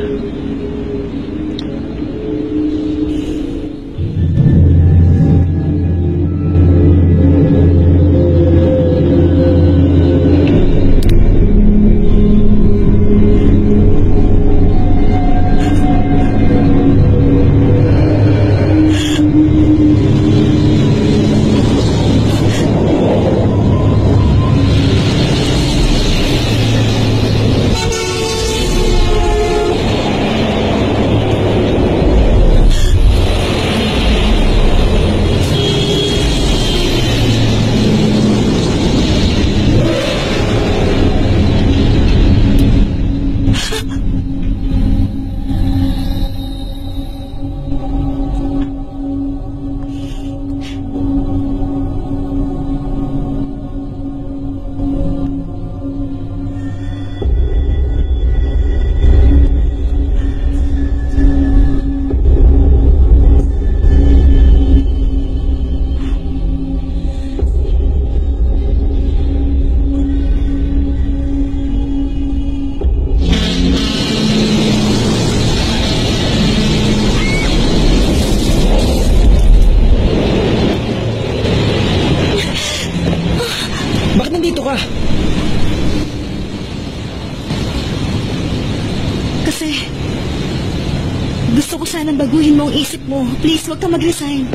Bakit nandito ka? Kasi, gusto ko sanang baguhin mo ang isip mo. Please, huwag ka mag-resign.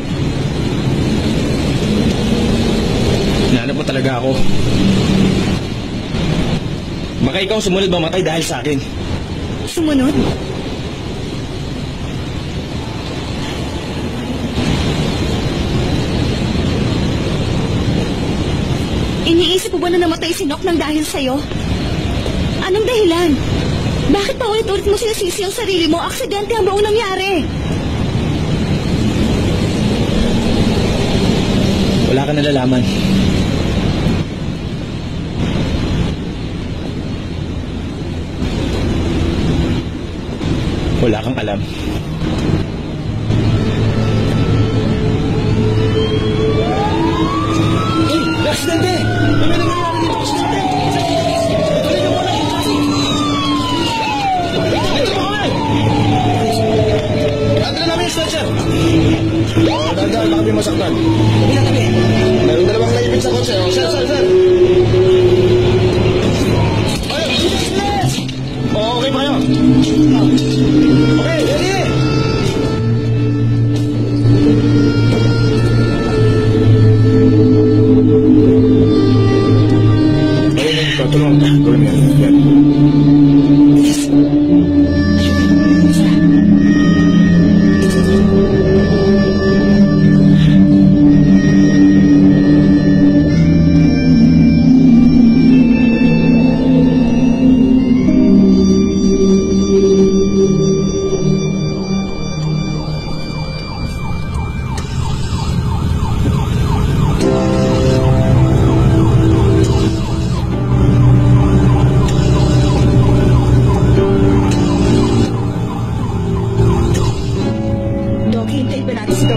Hinahanap mo talaga ako. Baka ikaw ang sumunod mamatay dahil sa akin. Sumunod? Iniisip mo ba na namatay si Nock nang dahil sa'yo? Anong dahilan? Bakit pa ulit-ulit mo sinisisi ang sarili mo? Aksidente ang buong nangyari. Wala ka nalalaman. Wala kang alam. Aksidente! Ano nangyayari dito? Aksidente! Tuloy na muna! Dito mo kami! Andra namin yung stretcher! Dahan-dahan, baka may masaktan. Pinatabi! Mayroong dalawang naipit sa kotse. Sir! Ayun! Bilis! Okay ba kayo? Okay, ready! Tulungan ka. Gawin yan. Yan.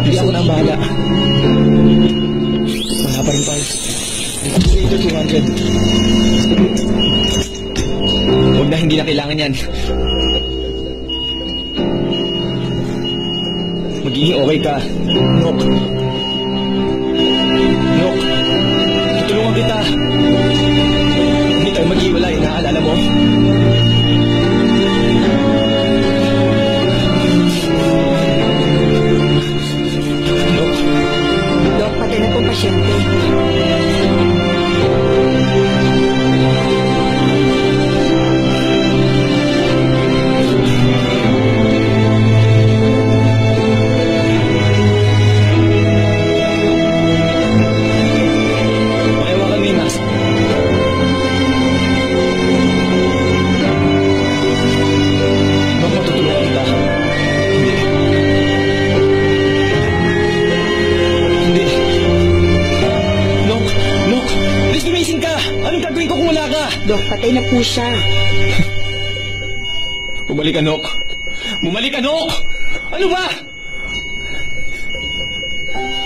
Hindi ako na ang bahala. Wala pa rin tayo. Ito 200. Huwag na, hindi na kailangan yan. Magiging okay ka. Nock. Nock. Tutulungan kita. Hindi tayo maghiwalay, naalala mo? Dok, patay na pong pasyente. Pakihawakan mo yung mask. Bak matutulungan kita. Hindi. Nock! Nock! Please, gumising ka! Anong gagawin ko kung wala ka? Dok, patay na po siya. Bumalik ka, Nock! Bumalik ka, Nock! Ano ba?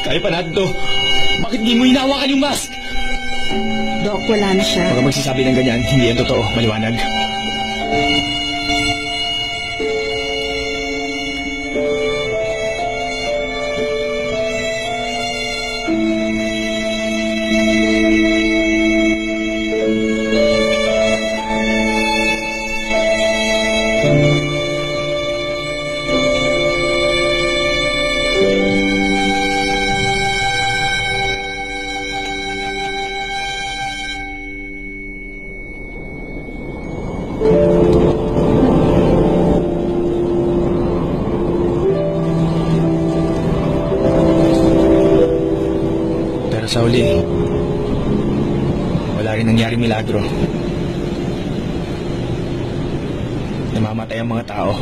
Kaya pa natin to. Bakit di mo hinawakan yung mask? Dok, wala na siya. Baka magsasabi ng ganyan, hindi yan totoo. Maliwanag. milagro. Namamatay ang mga tao.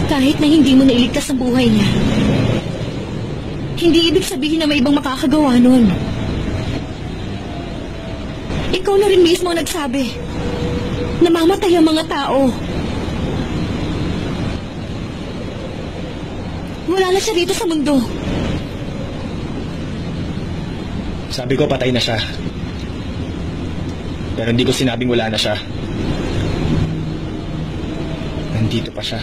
Kahit na hindi mo nailigtas ang buhay niya, hindi ibig sabihin na may ibang makakagawa nun. Ikaw na rin mismo ang nagsabi, namamatay ang mga tao. Wala na siya rito sa mundo. Sabi ko patay na siya. Pero hindi ko sinabing wala na siya. Nandito pa siya.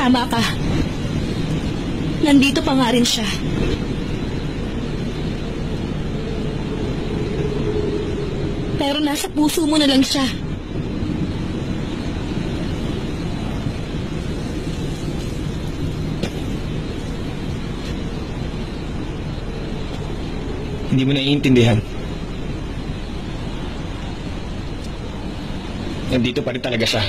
Tama ka. Nandito pa nga rin siya. Pero nasa puso mo na lang siya. Hindi mo naiintindihan. Nandito pa rin talaga siya.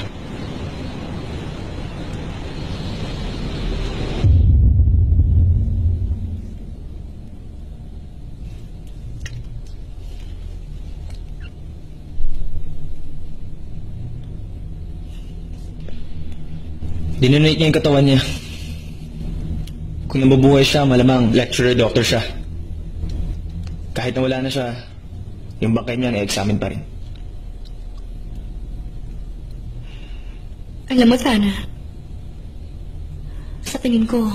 Dinonate niya yung katawan niya. Kung nabubuhay siya, malamang lecturer, doctor siya. Kahit na wala na siya, yung bangkay niya na-examine pa rin. Alam mo, Tana, sa tingin ko,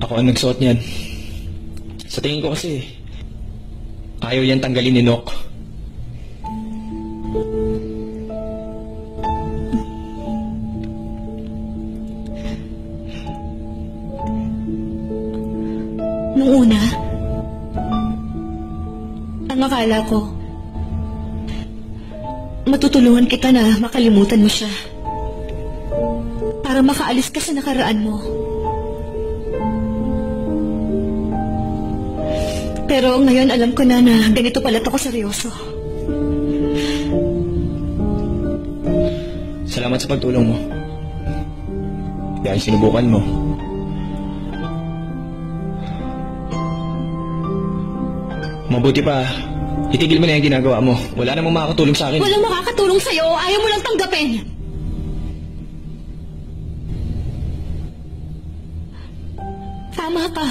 ako ang nagsuot niyan. Sa tingin ko kasi, ayaw yan tanggalin ni Nock. nung una, ang akala ko, matutulungan kita na makalimutan mo siya. Para makaalis ka sa nakaraan mo. Pero ngayon alam ko na ganito pala ako seryoso. Salamat sa pagtulong mo. Dahil sinubukan mo. Mabuti pa, itigil mo na yung ginagawa mo. Wala namang makakatulong sa akin. Walang makakatulong sa'yo, ayaw mo lang tanggapin. Tama ka.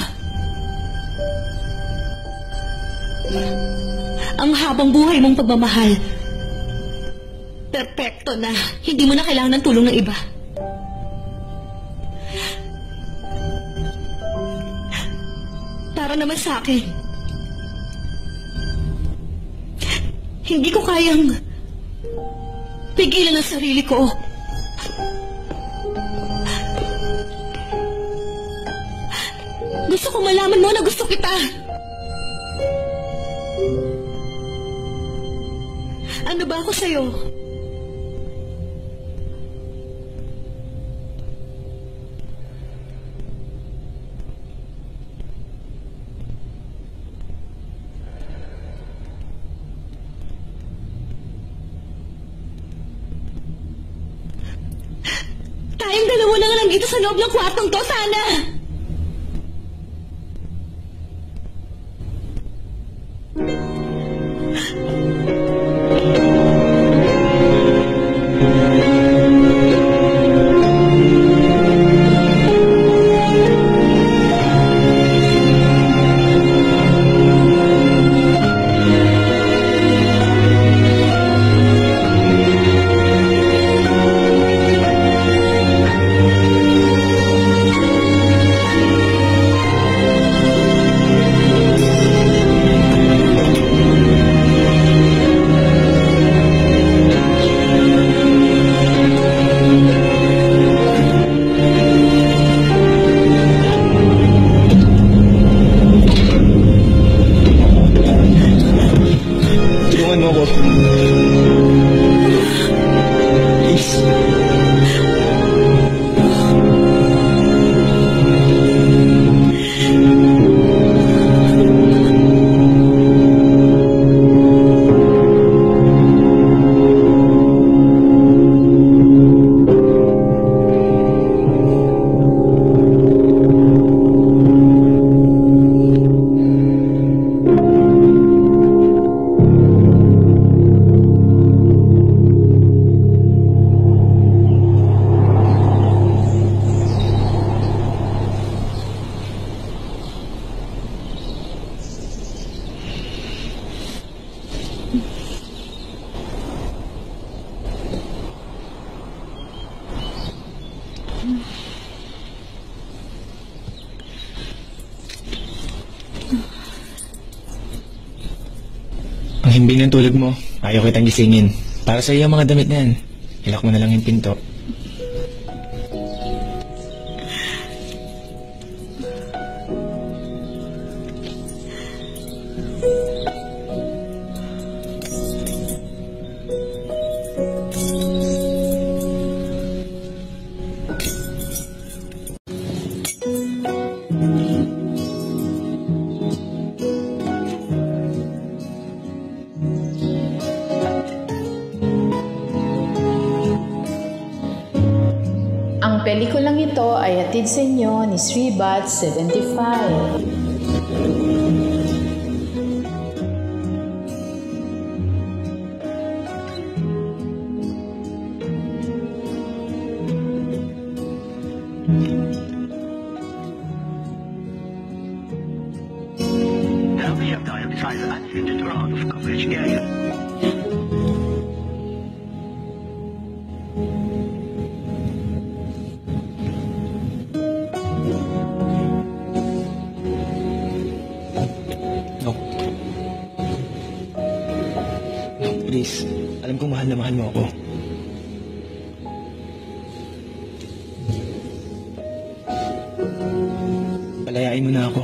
Ang habang buhay mong pagmamahal, perpekto na. Hindi mo na kailangan ng tulong ng iba. Para naman sa akin, hindi ko kayang pigilan ang sarili ko. Gusto ko malaman mo na gusto kita. Ano ba ako sa'yo? Tayong dalawa na nga lang dito sa loob ng kwartong to, sana! mo ko. Please. Ang himbing ng tulog mo, ayaw kitang gisingin. Para sa iyo ang mga damit na yan. Ilak mo na lang yung pinto. Ang pelikulang ito ay hatid sa inyo ni Sribat 75. Now we have dialed Thailand into the out of coverage area. No. No, please. Alam kong mahal na mahal mo ako. Palayain mo na ako.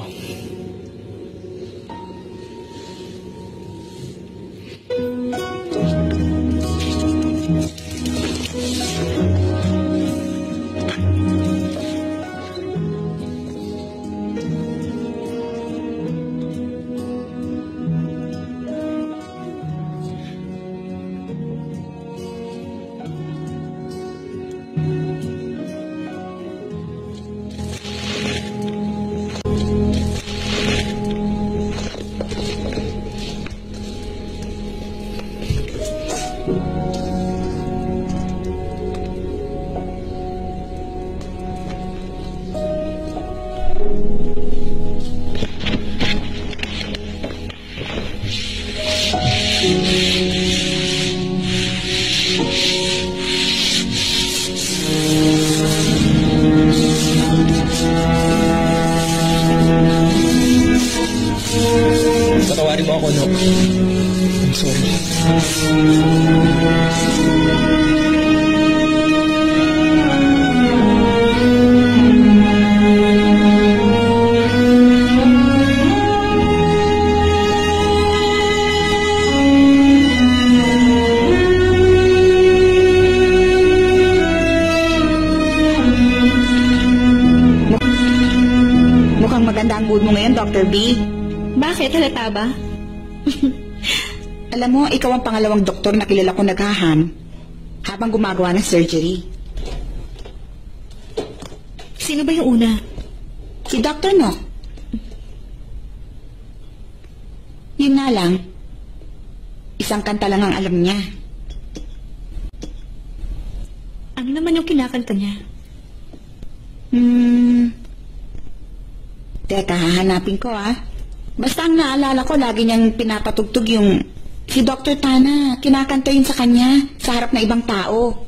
Patawarin mo ako, no? I'm sorry. Mukhang maganda ang mood mo ngayon, Dr. B. Bakit? Halata ba? Alam mo, ikaw ang pangalawang doktor na kilala ko naghaham habang gumagawa ng surgery. Sino ba yung una? Si Dr. Nock. Yun nga lang, isang kanta lang ang alam niya. Ano naman yung kinakanta niya? Teka, hahanapin ko Basta ang naalala ko, lagi niyang pinapatugtog yung si Dr. Tana. Kinakanta yun sa kanya, sa harap ng ibang tao.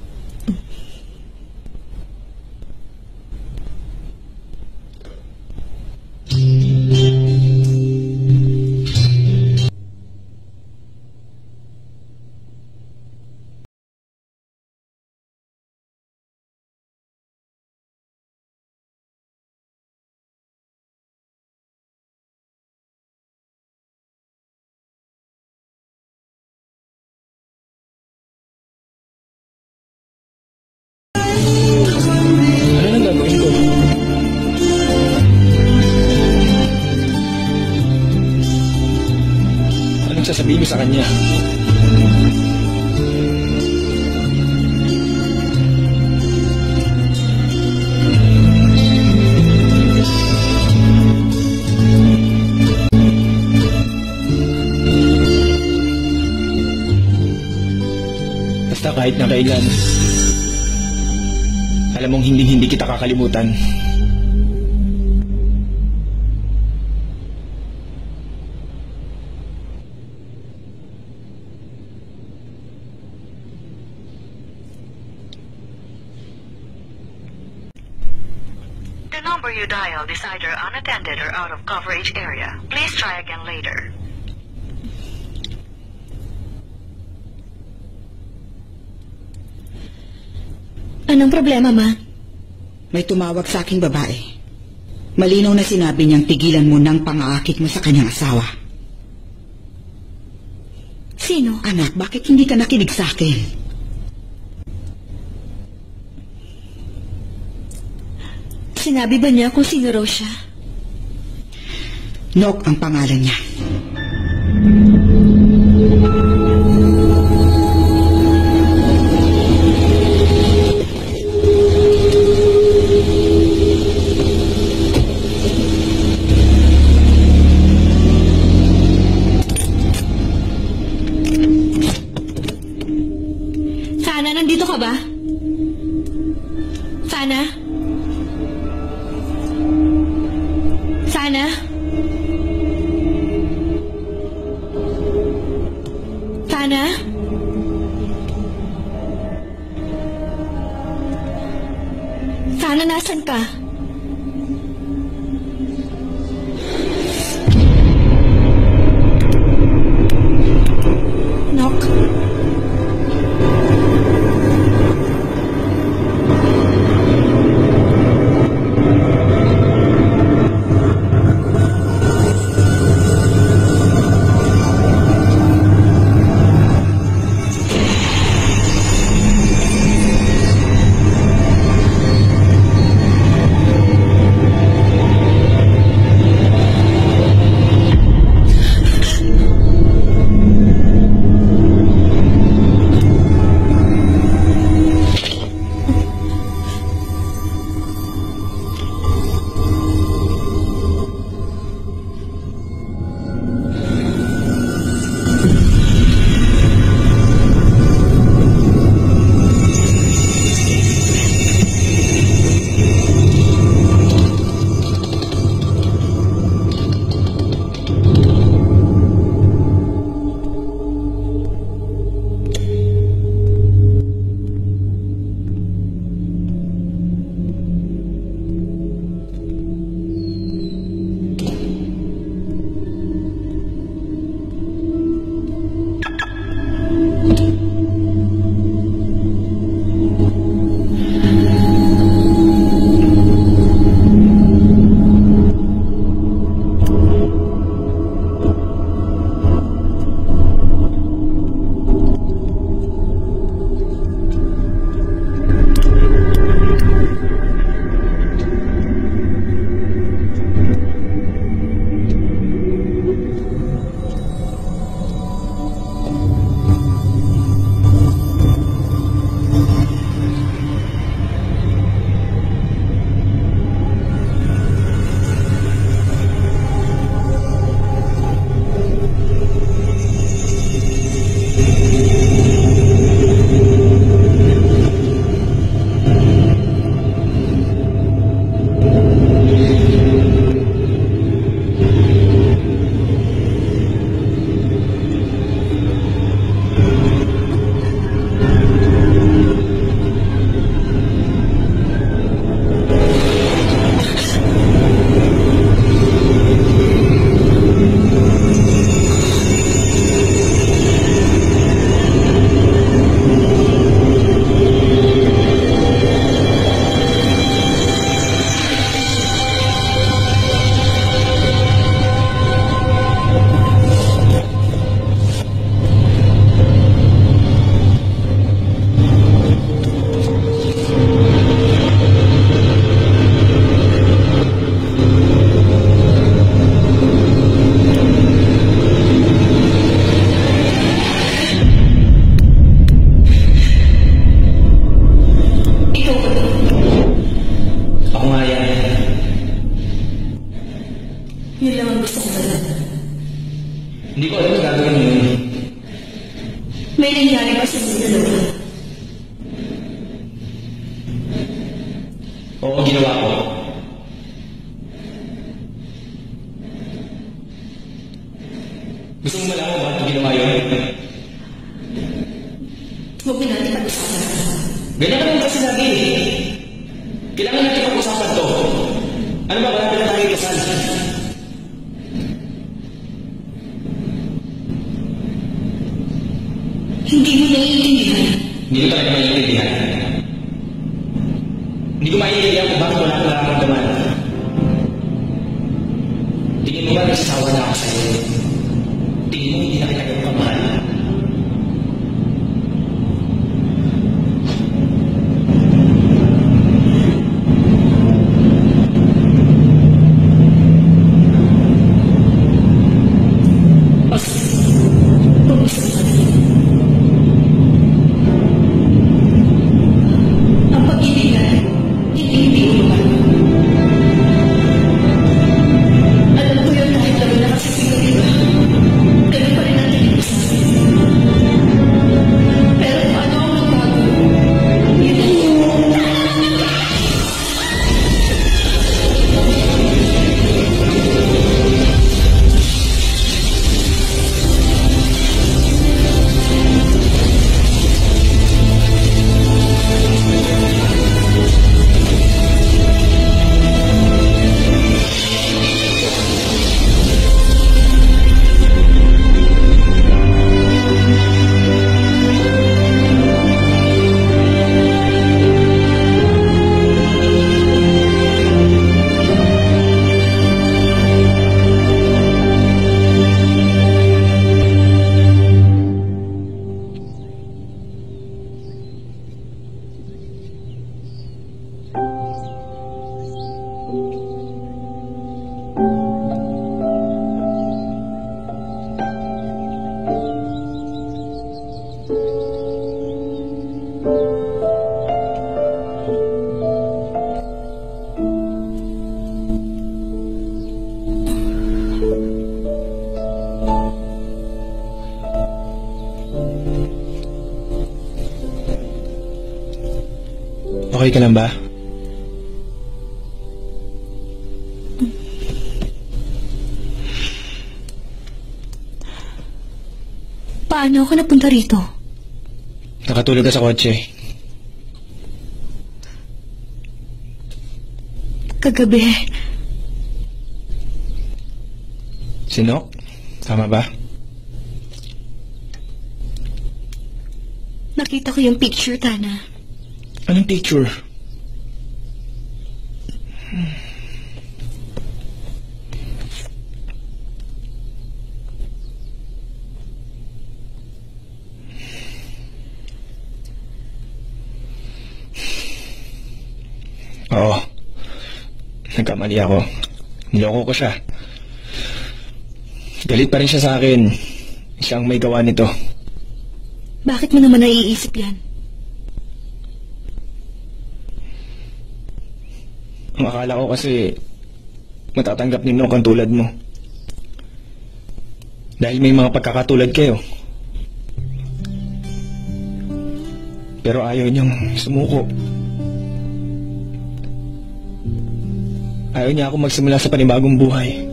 sasabihin mo sa kanya? Basta kahit na kailan, alam mong hindi kita kakalimutan. The number you dialed is either unattended or out of coverage area. Please try again later. Anong problema, Ma? May tumawag sa aking babae. Malinaw na sinabi niyang tigilan mo ng pang-aakit mo sa kanyang asawa. Sino? Anak, bakit hindi ka nakinig sa akin? Sinabi ba niya kung sino raw siya? Nok ang pangalan niya. Sana, nandito ka ba? Sana? Sana? Sana? Sana, nasan ka? Nok? May nangyari ba sa inyo dalawa? Oo, ginawa ko. Gusto mo malaman bakit ko ginawa yun? Huwag na natin pag-usapan. Ganyan naman kasi lagi eh. Kailangan natin pag-usapan to. Ano ba, wala na tayo kasal? Hindi mo naiintindihan. Hindi ko talaga maintindihan. Hindi ko maintindihan kung bakit wala akong nararamdaman. Tingin mo ba nagsasawa na ako sa'yo? Tingin mo hindi na kita ganun kamahal? Ang pag-ibigay, hindi inuman. Alam ko yun kahit gawin na kasi sila, diba? Ganun pa rin ang tingin ko sa akin. Pero paano ako magbago? Yun ang Okay ka lang ba? paano ako napunta rito? Nakatulog ka sa kotse. Kagabi, Sino? Tama ba? nakita ko yung picture, Tana. Anong picture? Oo. Nagkamali ako. Niloko ko siya. Galit pa rin siya sa akin. Siya ang may gawa nito. Bakit mo naman naiisip yan? Ang akala ko kasi matatanggap ni Nok ang tulad mo. Dahil may mga pagkakatulad kayo. Pero ayaw niyang sumuko. Ayaw niya ako magsimula sa panibagong buhay.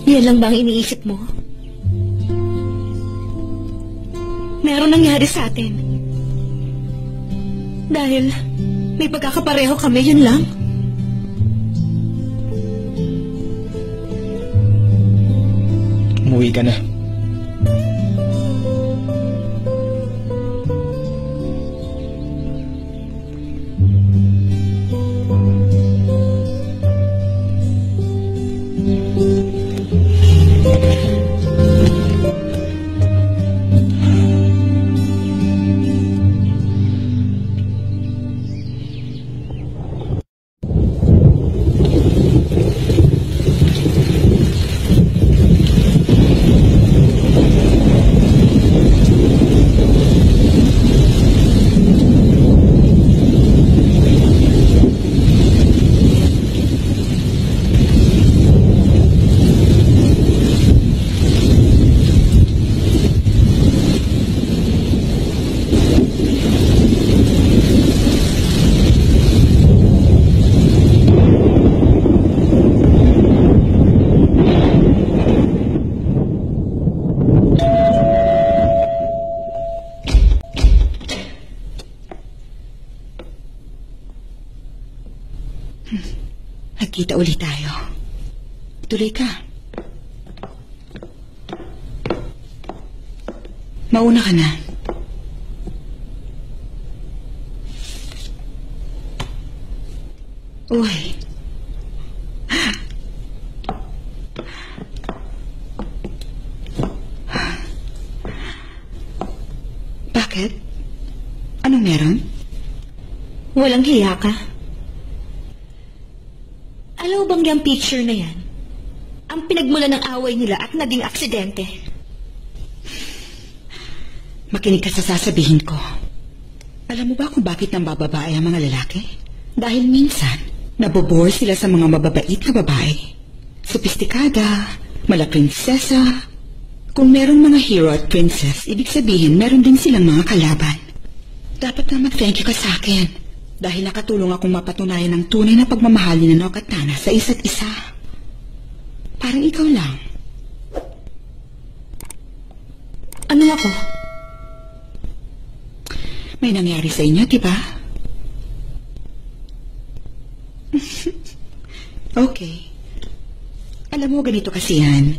Yan lang ba ang iniisip mo? Meron nangyari sa atin. Dahil may pagkakapareho kami, yun lang. Umuwi ka na. magkita ulit tayo. Tuloy ka. Mauna ka na. Uy. Bakit? Anong meron? Walang hiya ka. Alam mo bang yung picture na yan? Ang pinagmula ng away nila at naging aksidente. Makinig ka sa sasabihin ko. Alam mo ba kung bakit nang bababae ang mga lalaki? Dahil minsan, nabobore sila sa mga mababait na babae. Sopistikada, malaprinsesa. Kung merong mga hero at princess, ibig sabihin meron din silang mga kalaban. Dapat na mag-thank you ka sa akin. Dahil nakatulong akong mapatunayan ng tunay na pagmamahal ni Nanok at Tana sa isa't isa. Parang ikaw lang. Ano ako? May nangyari sa inyo, di ba? Okay. Alam mo, ganito kasi yan.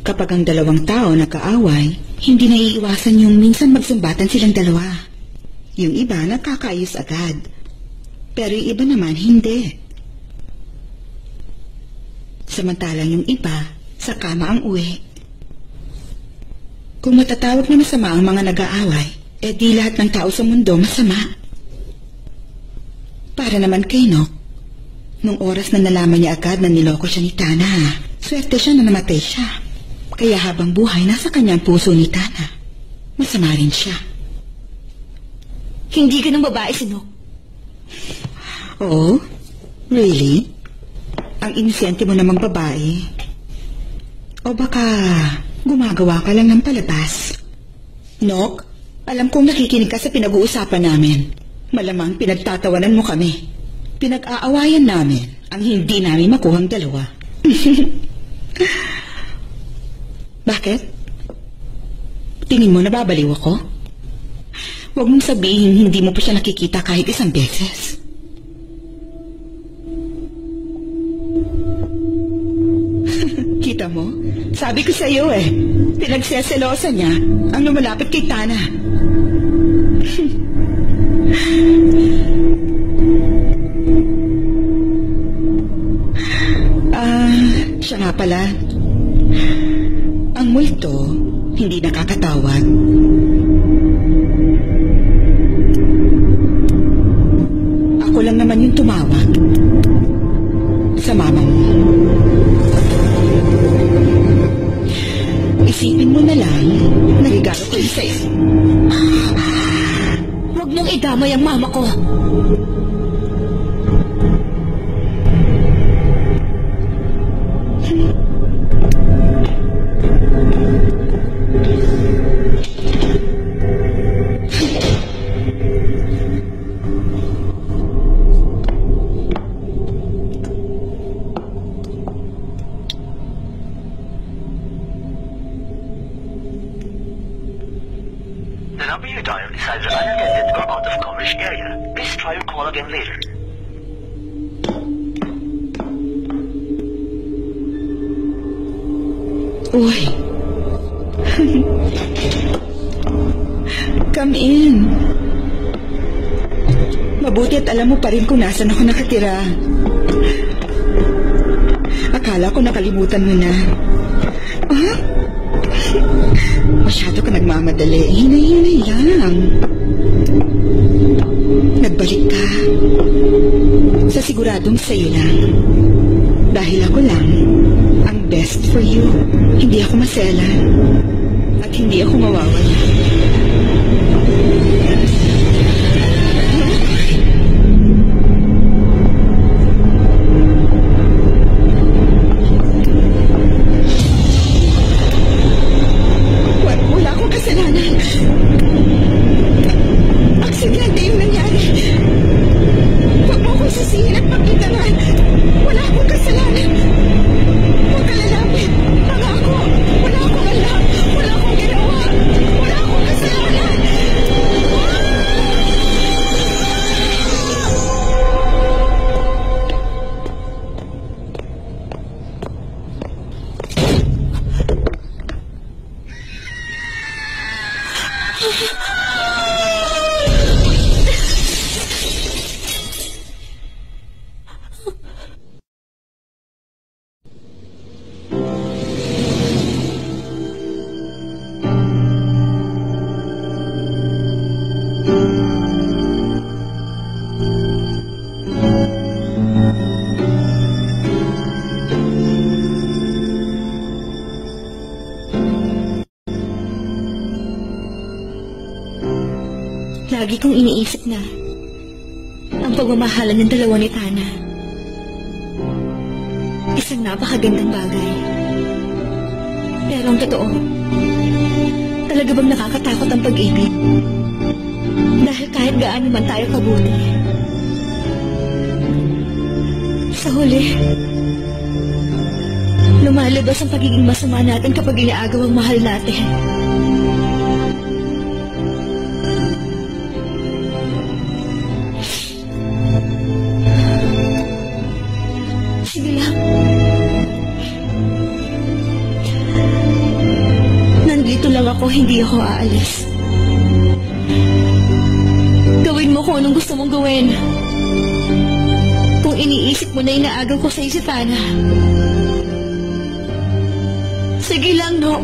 Kapag ang dalawang tao nagkaaway, hindi naiiwasan yung minsan magsumbatan silang dalawa. Yung iba nakakaayos agad. Pero yung iba naman hindi. Samantalang yung iba, sa kama ang uwi. Kung matatawag na masama ang mga nag-aaway, eh di lahat ng tao sa mundo masama. Para naman kay Nok, nung oras na nalaman niya agad na niloko siya ni Tana, swerte siya na namatay siya. Kaya habang buhay, nasa kanyang puso ni Tana. Masama rin siya. Hindi ka ng babae, si Nok. Oh? Really? Ang inisente mo namang babae? O baka gumagawa ka lang ng palabas? Nok, alam kong nakikinig ka sa pinag-uusapan namin. Malamang pinagtatawanan mo kami. Pinag-aawayan namin ang hindi namin makuhang dalawa. Bakit? Tingin mo nababaliw ako? Huwag mong sabihin hindi mo pa siya nakikita kahit isang beses. Kita mo? Sabi ko sa iyo eh. Pinagseselosa niya ang lumalapit kay Tana. Siya nga pala. Ang multo, hindi nakakatawag. Ako lang naman yung tumawag. Sa mama mo. Isipin mo na lang, nagigalo ko sa'yo. Huwag mong idamay ang mama ko. The number you dialed is either unattended or out of coverage area. Please try your call again later. Uy. Come in. Mabuti at alam mo pa rin kung nasan ako nakatira. Akala ko nakalimutan mo na. Ah? Masyado ka nagmamadali. Hinay-hinay lang. Nagbalik ka. Sa siguradong sa'yo lang. Dahil ako lang ang best for you. Hindi ako maselan. At hindi ako mawawala. Wala akong kasalanan. Aksidente yung nangyari. Huwag mo akong sisihin at pagkitangan. Wala akong kasalanan. Huwag ka lalapit. Pangako. Wala akong alam. Wala akong ginawa. Wala akong kasalanan. lagi kong iniisip na ang pagmamahalan ng dalawa ni Tana. Isang napakagandang bagay. Pero ang totoo, talaga bang nakakatakot ang pag-ibig? Dahil kahit gaano man tayo kabuti, sa huli, lumalabas ang pagiging masama natin kapag inaagaw ang mahal natin. Sige lang. Nandito lang ako, hindi ako aalis. Gawin mo kung anong gusto mong gawin. Kung iniisip mo na inaagaw ko sa'yo si Tana, sige lang, no?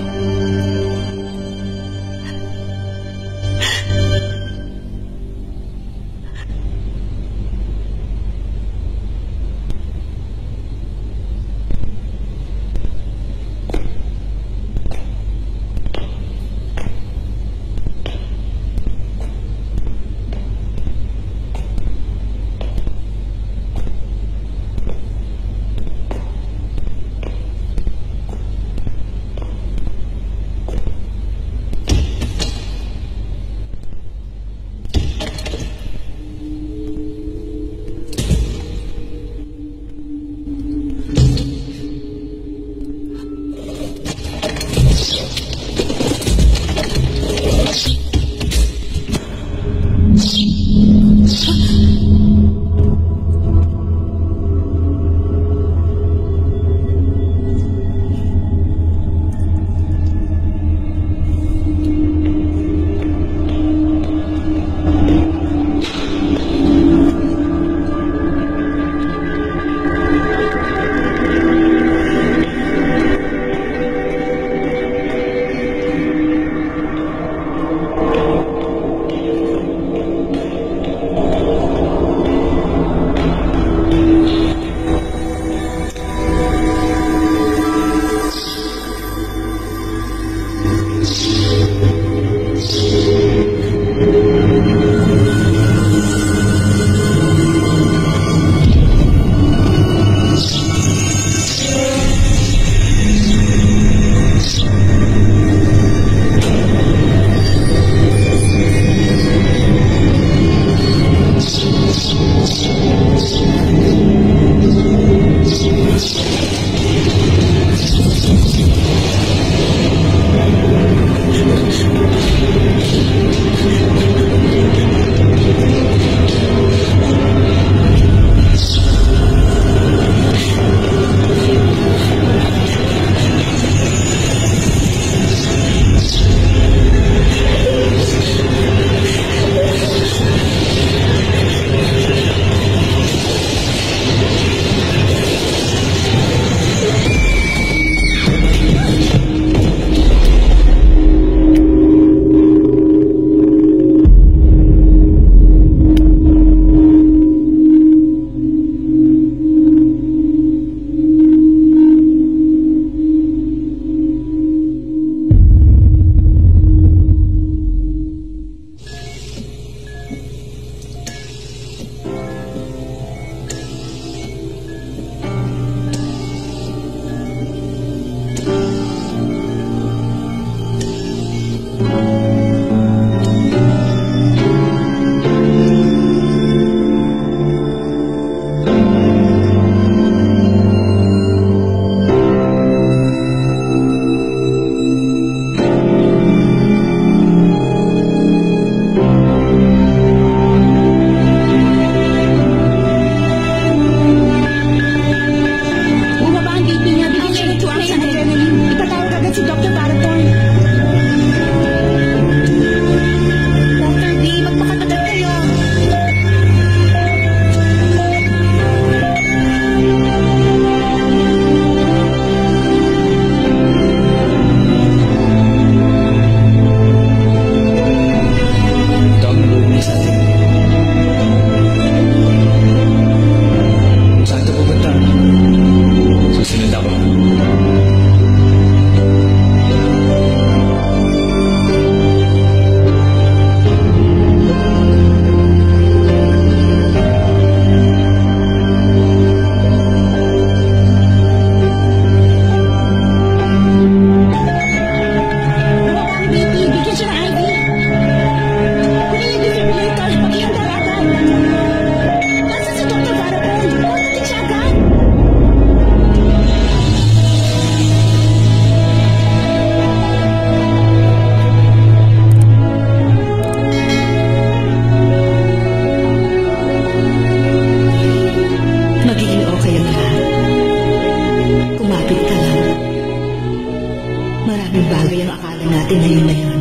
Nagbago yung akala natin ngayon na yun,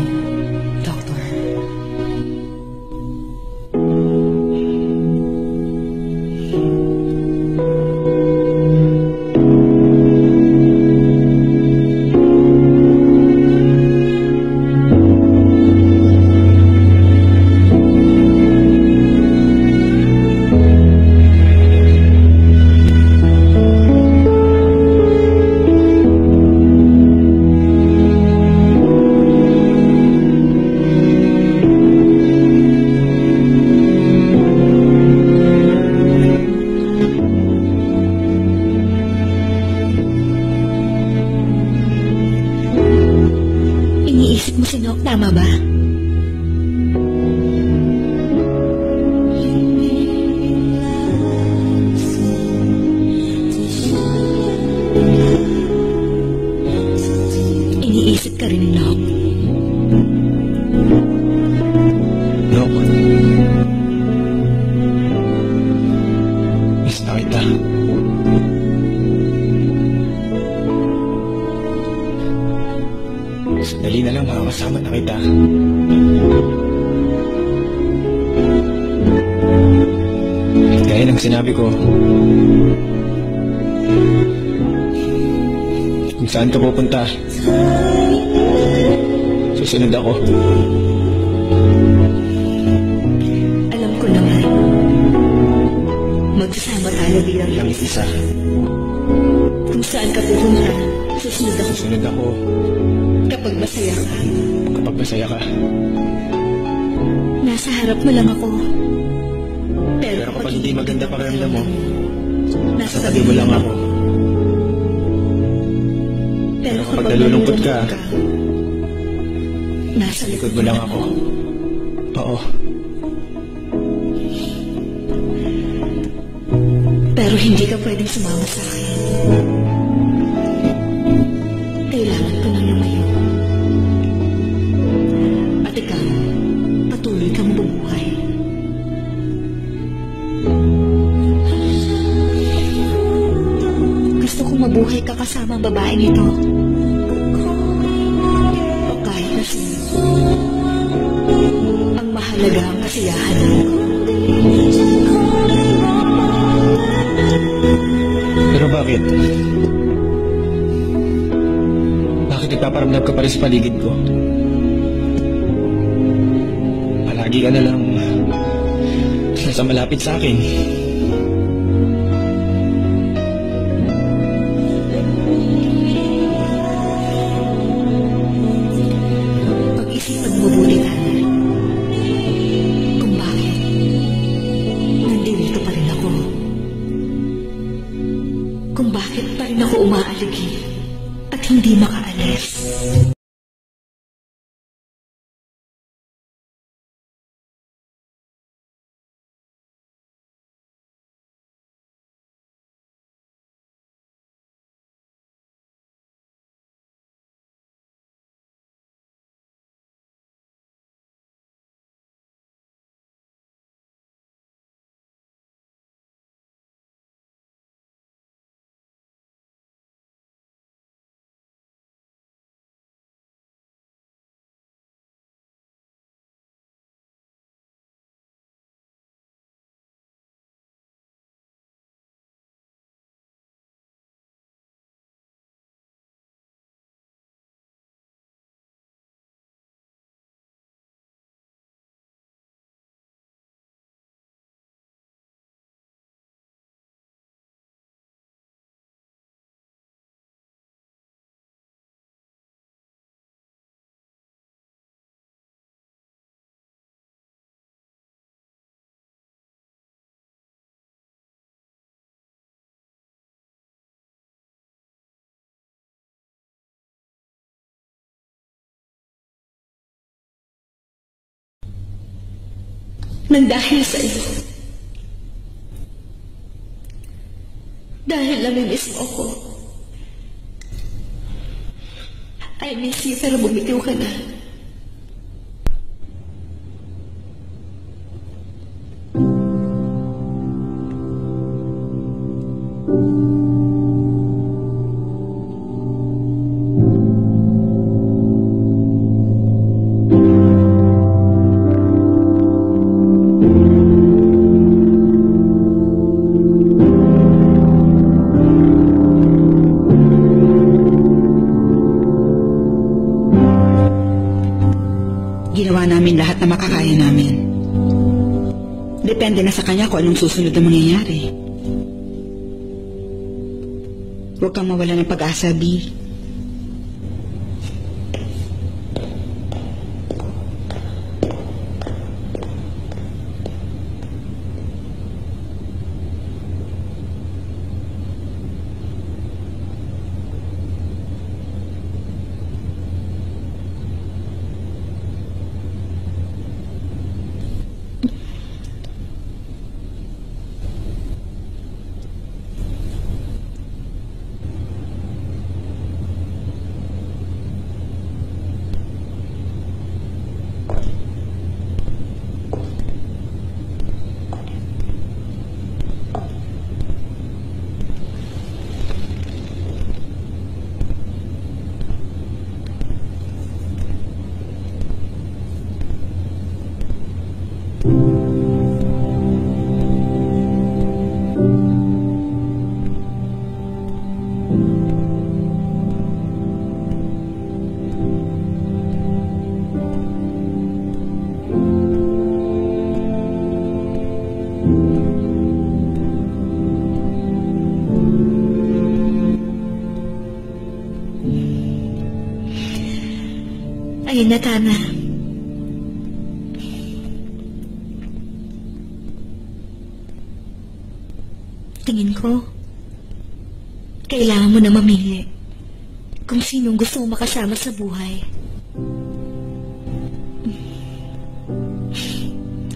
Doctor. Iniisip mo si Nook, tama ba? Iniisip ka rin ni Nook. Nok. Miss na kita. Dali na lang, makakasama na kita. Gaya ng sinabi ko, kung saan ka pupunta, susunod ako. Alam ko naman. Magsasama tayo bilang Lang isa. kung saan ka pupunta. Susunod ako Susunod ako kapag masaya ka. kapag masaya ka. Nasa harap mo lang ako. Pero kapag hindi maganda pakiramdam mo, nasa tabi mo lang ako. Pero kapag nalulungkot ka, nasa likod mo lang ako. Oo. Pero hindi ka pwedeng sumama sa akin. Kailangan ko nang lumayo. At ikaw, patuloy kang bumuhay. Gusto kong mabuhay ka kasama ang babaeng ito. O kahit na sino. Ang mahalaga ang kasiyahan mo. Pero bakit? Bakit ipaparamdam ka pa rin sa paligid ko? Palagi ka na lang nasa malapit sa akin. Pag-isipan mo mabuti tayo. Kung bakit nandito pa rin ako. Kung bakit pa rin ako umaaligi at hindi makaalis. Nang dahil sa iyo. Dahil namimiss mo ako. I miss you pero bumitiw ka na. Ginawa namin lahat na makakaya namin. Depende na sa kanya kung anong susunod na mangyayari. Huwag kang mawala ng pag-asa, Bea. Ayun na, tama. Tingin ko, kailangan mo na mamili kung sinong gusto mo makasama sa buhay.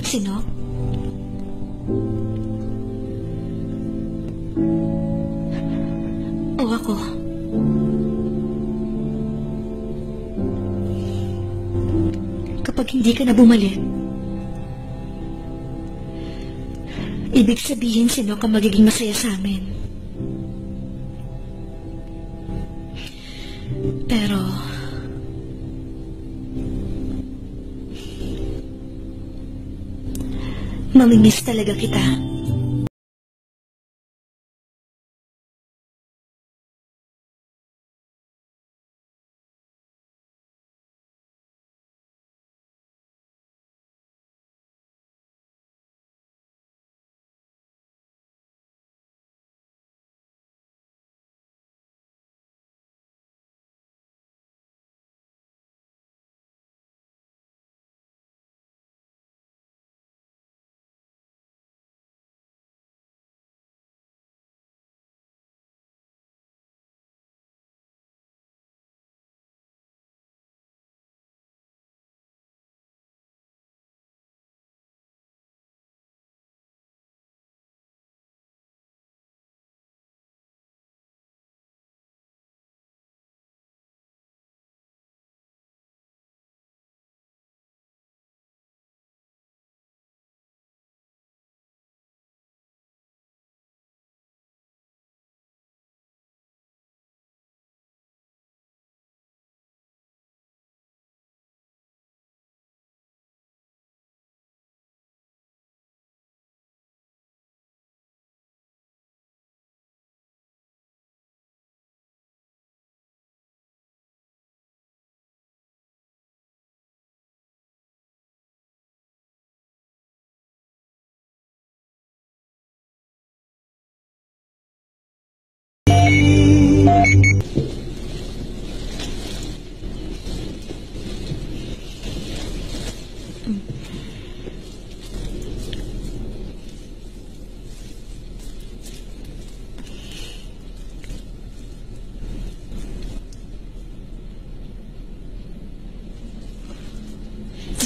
Sino? O ako? Kapag hindi ka na bumalik, ibig sabihin sino ka magiging masaya sa amin. Pero mamimiss talaga kita.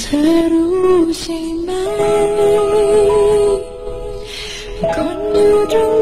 Terus say my con yêu trong